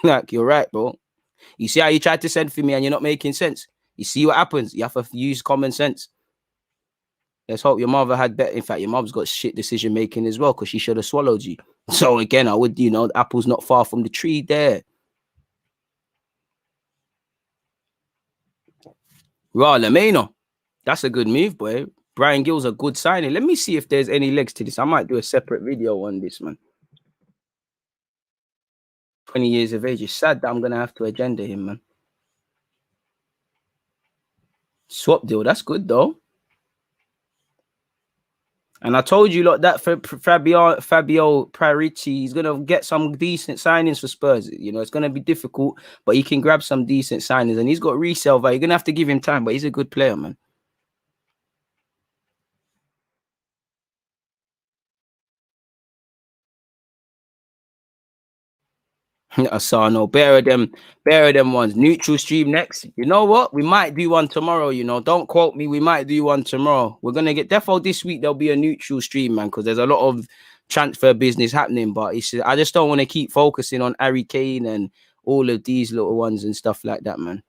Like, you're right, bro. You see how you tried to send for me and you're not making sense? You see what happens? You have to use common sense. Let's hope your mother had better. In fact, your mom's got shit decision making as well because she should have swallowed you. So again, I would, you know, the apple's not far from the tree there. Raw Lameno. That's a good move, boy. Brian Gill's a good signing. Let me see if there's any legs to this. I might do a separate video on this, man. 20 years of age. It's sad that I'm going to have to agenda him, man. Swap deal. That's good, though. And I told you, look, that for Fabio Paratici, he's going to get some decent signings for Spurs. You know, it's going to be difficult, but he can grab some decent signings. And he's got resale value. You're going to have to give him time, but he's a good player, man. Asano, bear them ones. Neutral stream next. You know what? We might do one tomorrow. You know, don't quote me. We might do one tomorrow. We're gonna get defo this week. There'll be a neutral stream, man, because there's a lot of transfer business happening. But I just don't want to keep focusing on Harry Kane and all of these little ones and stuff like that, man.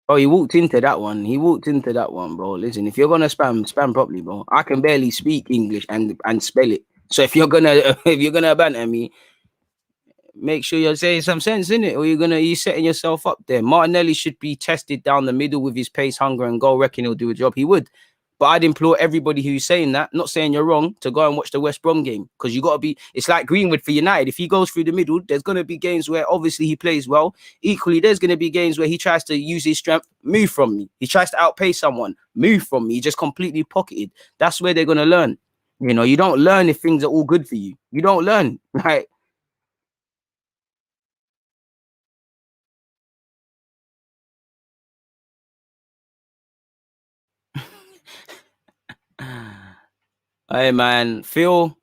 Oh, he walked into that one. Bro. Listen, if you're gonna spam properly, bro. I can barely speak English and spell it. So if you're gonna banter me, make sure you're saying some sense in it, or you're setting yourself up there. Martinelli should be tested down the middle with his pace, hunger, and goal. Reckon he'll do a job. He would. But I'd implore everybody who's saying that, not saying you're wrong, to go and watch the West Brom game, because you got to be. It's like Greenwood for United. If he goes through the middle, there's going to be games where obviously he plays well. Equally, there's going to be games where he tries to use his strength, move from me. He tries to outpace someone, move from me. He just completely pocketed. That's where they're going to learn. You know, you don't learn if things are all good for you. You don't learn. Like. Hey man, Phil,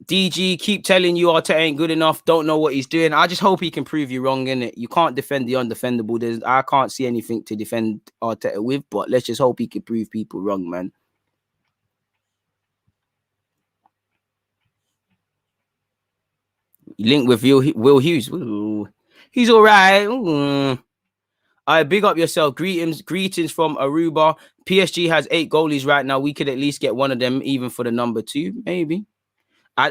DG, keep telling you Arteta ain't good enough. Don't know what he's doing. I just hope he can prove you wrong, innit? You can't defend the undefendable. I can't see anything to defend Arteta with, but let's just hope he can prove people wrong, man. Link with Will Hughes. Ooh. He's all right. I big up yourself. Greetings from Aruba. PSG has 8 goalies right now. We could at least get one of them, even for the number 2, maybe.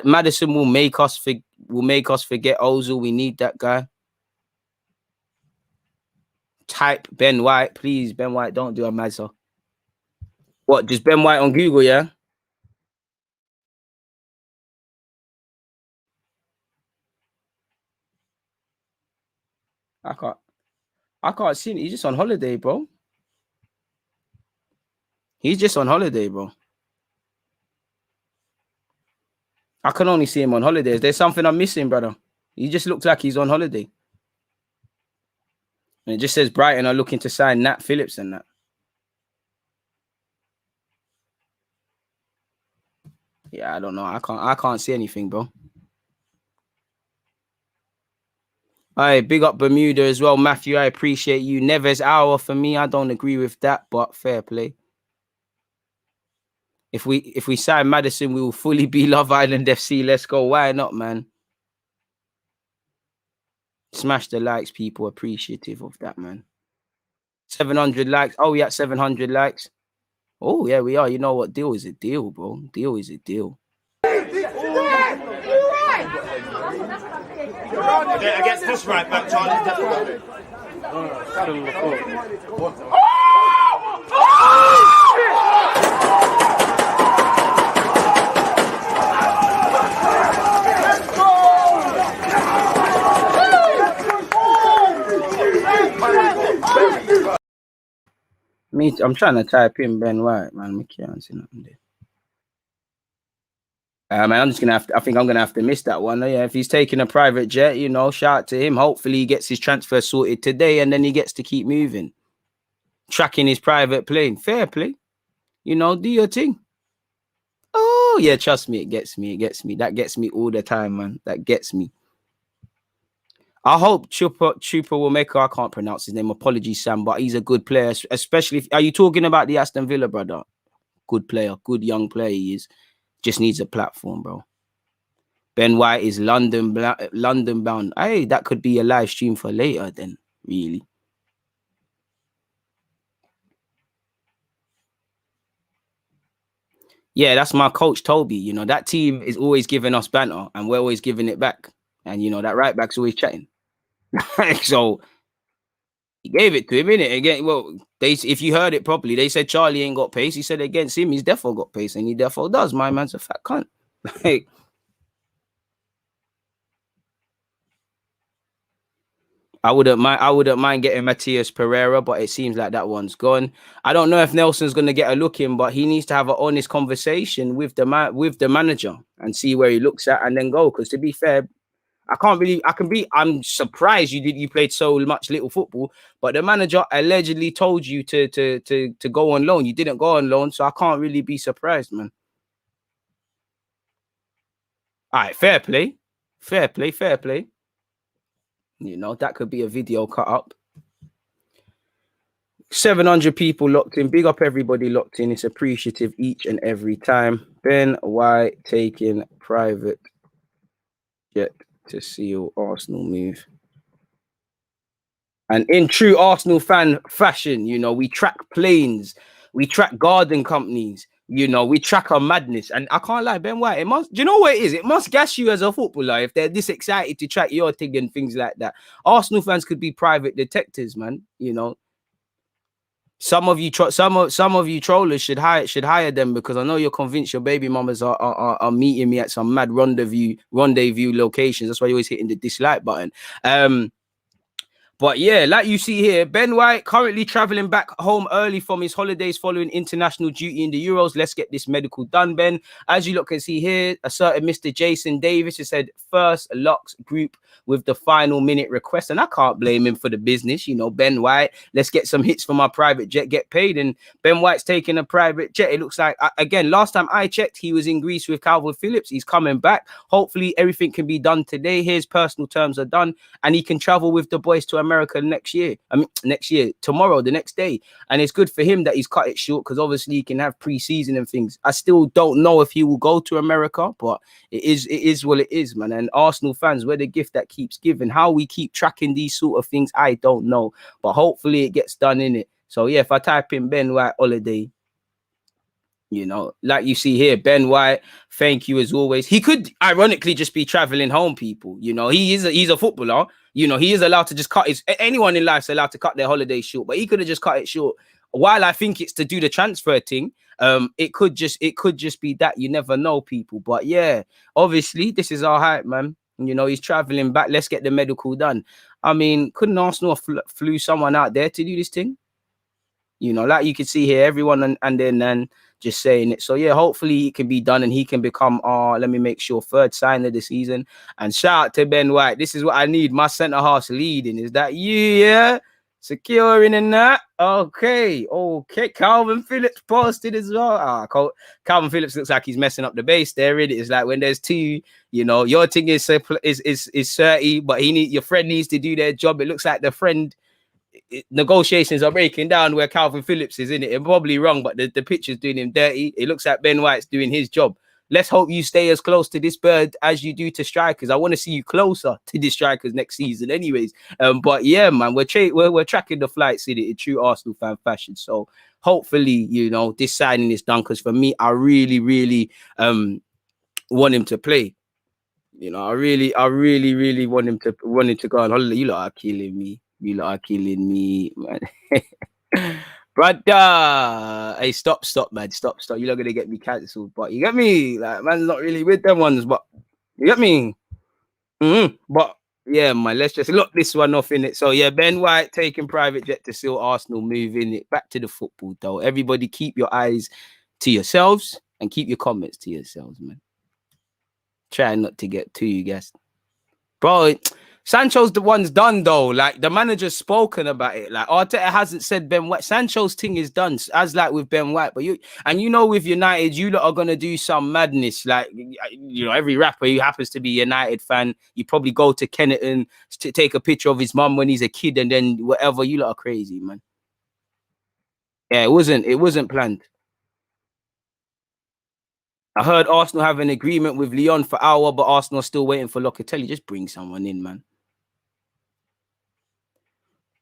Maddison will make us forget Ozil. We need that guy. Type Ben White, please. Ben White, don't do a Mazza. What? Just Ben White on Google, yeah? I can't see it. He's just on holiday, bro. He's just on holiday, bro. I can only see him on holidays. There's something I'm missing, brother. He just looks like he's on holiday. And it just says Brighton are looking to sign Nat Phillips and that. Yeah, I don't know. I can't see anything, bro. Alright, big up Bermuda as well, Matthew. I appreciate you. Neves Aouar for me. I don't agree with that, but fair play. If we sign Maddison, we will fully be Love Island FC. Let's go. Why not, man? Smash the likes, people. Appreciative of that, man. 700 likes. Oh, yeah, 700 likes. Oh, yeah, we are. You know what? Deal is a deal, bro. Deal is a deal. Against this right back, Charlie. I'm trying to type in Ben White, man. I can't see nothing there. Man, I'm just gonna have to, I think I'm gonna have to miss that one. Yeah, if he's taking a private jet, you know, shout out to him. Hopefully he gets his transfer sorted today and then he gets to keep moving. Tracking his private plane. Fair play. You know, do your thing. Oh, yeah, trust me, it gets me. It gets me. That gets me all the time, man. That gets me. I hope Chupa will make. I can't pronounce his name. Apologies, Sam, but he's a good player. Especially if, are you talking about the Aston Villa brother? Good player, good young player he is. Just needs a platform, bro. Ben White is London bound. Hey, that could be a live stream for later then, really. Yeah, that's my coach, Toby. You know, that team is always giving us banter and we're always giving it back. And, you know, that right back's always chatting. So he gave it to him, innit? Again, well, if you heard it properly, they said Charlie ain't got pace. He said against him, he's defo got pace, and he defo does. My man's a fat cunt. Like, I wouldn't mind getting Matthias Pereira, but it seems like that one's gone. I don't know if Nelson's gonna get a look in, but he needs to have an honest conversation with the manager and see where he looks at and then go. Because to be fair, I'm surprised you played so much little football, but the manager allegedly told you to go on loan. You didn't go on loan, so I can't really be surprised, man. All right, fair play. You know, that could be a video cut up. 700 people locked in. Big up everybody locked in. It's appreciative each and every time. Ben White taking private jet to seal Arsenal move. And in true Arsenal fan fashion, you know, we track planes, we track garden companies, you know, we track our madness. And I can't lie, Ben White, do you know what it is? It must gas you as a footballer if they're this excited to track your thing and things like that. Arsenal fans could be private detectives, man. You know, some of you trollers should hire them, because I know you're convinced your baby mamas are meeting me at some mad rendezvous locations. That's why you're always hitting the dislike button. But yeah, like you see here, Ben White currently traveling back home early from his holidays following international duty in the Euros. Let's get this medical done, Ben. As you look can see here, a certain Mr. Jason Davis has said first locks group with the final minute request. And I can't blame him for the business. You know, Ben White, let's get some hits for my private jet, get paid. And Ben White's taking a private jet. It looks like, again, last time I checked, he was in Greece with Calvin Phillips. He's coming back. Hopefully everything can be done today. His personal terms are done and he can travel with the boys to America next year. Tomorrow, the next day. And it's good for him that he's cut it short, because obviously he can have pre-season and things. I still don't know if he will go to America, but it is what it is, man. And Arsenal fans, we're the gift that keeps giving. How we keep tracking these sort of things, I don't know, but hopefully it gets done in it. So yeah, if I type in Ben White holiday, you know, like you see here, Ben White, thank you as always. He could ironically just be traveling home, people. You know, he's a footballer. You know, he is allowed to just cut anyone in life's allowed to cut their holiday short, but he could have just cut it short. While I think it's to do the transfer thing, it could just be that. You never know, people. But yeah, obviously this is our hype, man. You know, he's traveling back. Let's get the medical done. I mean, couldn't Arsenal flew someone out there to do this thing? You know, like you can see here, everyone and then just saying it. So yeah, hopefully it can be done and he can become let me make sure, third signer of the season. And shout out to Ben White. This is what I need. My centre half leading. Is that you? Yeah, securing in that. Okay. Calvin Phillips posted as well. Calvin Phillips looks like he's messing up the base there. It's like when there's two, you know, your thing is 30, but your friend needs to do their job. It looks like the friend negotiations are breaking down where Calvin Phillips is in it. I'm probably wrong, but the picture's doing him dirty. It looks like Ben White's doing his job. Let's hope you stay as close to this bird as you do to strikers. I want to see you closer to the strikers next season anyways. But yeah, man, we're tracking the flights in it in true Arsenal fan fashion. So hopefully, you know, this signing is done, because for me, I really, really want him to play. You know, I really want him to go on holiday. You lot are killing me. Man. Brother, hey, stop, man, stop. You're not gonna get me cancelled, but you get me. Like, man's not really with them ones, but you get me. But Yeah, man. Let's just lock this one off in it. So yeah, Ben White taking private jet to seal Arsenal, moving it back to the football though. Everybody keep your eyes to yourselves and keep your comments to yourselves, man. Try not to get to you guys. Bro, Sancho's the one's done though. Like the manager's spoken about it. Like Arteta hasn't said Ben White. Sancho's thing is done, as like with Ben White. But with United, you lot are gonna do some madness. Like every rapper who happens to be a United fan, you probably go to Kenneton to take a picture of his mum when he's a kid, and then whatever. You lot are crazy, man. Yeah, it wasn't planned. I heard Arsenal have an agreement with Lyon for Aouar, but Arsenal are still waiting for Locatelli. Just bring someone in, man.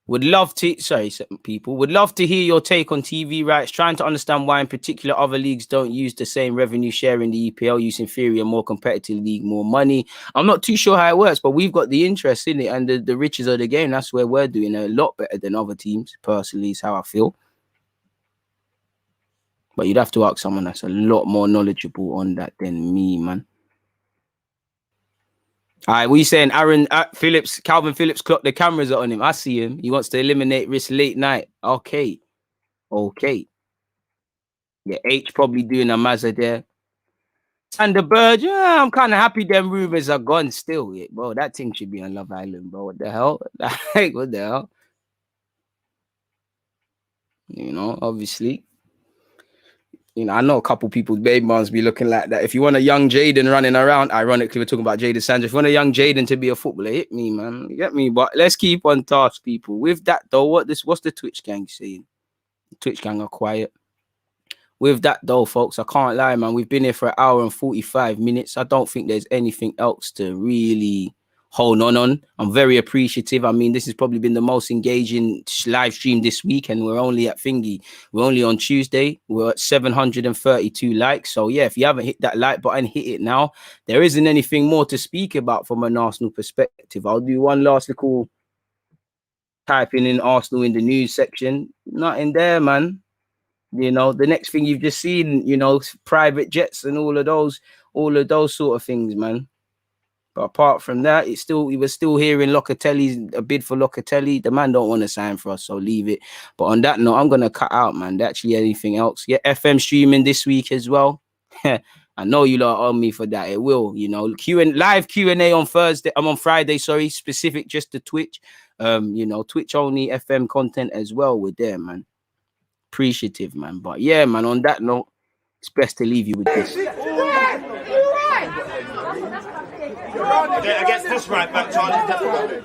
Would love to hear your take on TV rights, trying to understand why in particular other leagues don't use the same revenue share in the EPL, use inferior, more competitive league, more money. I'm not too sure how it works, but we've got the interest in it and the riches of the game. That's where we're doing a lot better than other teams, personally, is how I feel. But you'd have to ask someone that's a lot more knowledgeable on that than me, man. All right, what are you saying? Calvin Phillips clocked the cameras on him. I see him. He wants to eliminate risk late night. Okay. Yeah, H probably doing a Mazza there. And the Bird, yeah, I'm kind of happy them rumors are gone still. Yeah, bro, that thing should be on Love Island, bro. What the hell? Like, what the hell? Obviously. I know a couple people's baby moms be looking like that. If you want a young Jaden running around, ironically, we're talking about Jadon Sancho. If you want a young Jaden to be a footballer, hit me, man. You get me? But let's keep on task, people. With that, though, what's the Twitch gang saying? The Twitch gang are quiet. With that, though, folks, I can't lie, man. We've been here for 1 hour and 45 minutes. I don't think there's anything else to really hold on. I'm very appreciative. I mean, this has probably been the most engaging live stream this week, and we're only at Thingy. We're only on Tuesday. We're at 732 likes. So yeah, if you haven't hit that like button, hit it now. There isn't anything more to speak about from an Arsenal perspective. I'll do one last little typing in Arsenal in the news section. Nothing there, man. The next thing you've just seen, private jets and all of those sort of things, man. But apart from that, we were still hearing Locatelli's a bid for Locatelli. The man don't want to sign for us, so leave it. But on that note, I'm gonna cut out, man. Actually, anything else? Yeah, FM streaming this week as well. I know you lot are on me for that. It will, live Q&A on Thursday. I'm on Friday, sorry, specific just to Twitch. Twitch only FM content as well. We're there, man. Appreciative, man. But yeah, man, on that note, it's best to leave you with this. I guess this right back, Charlie.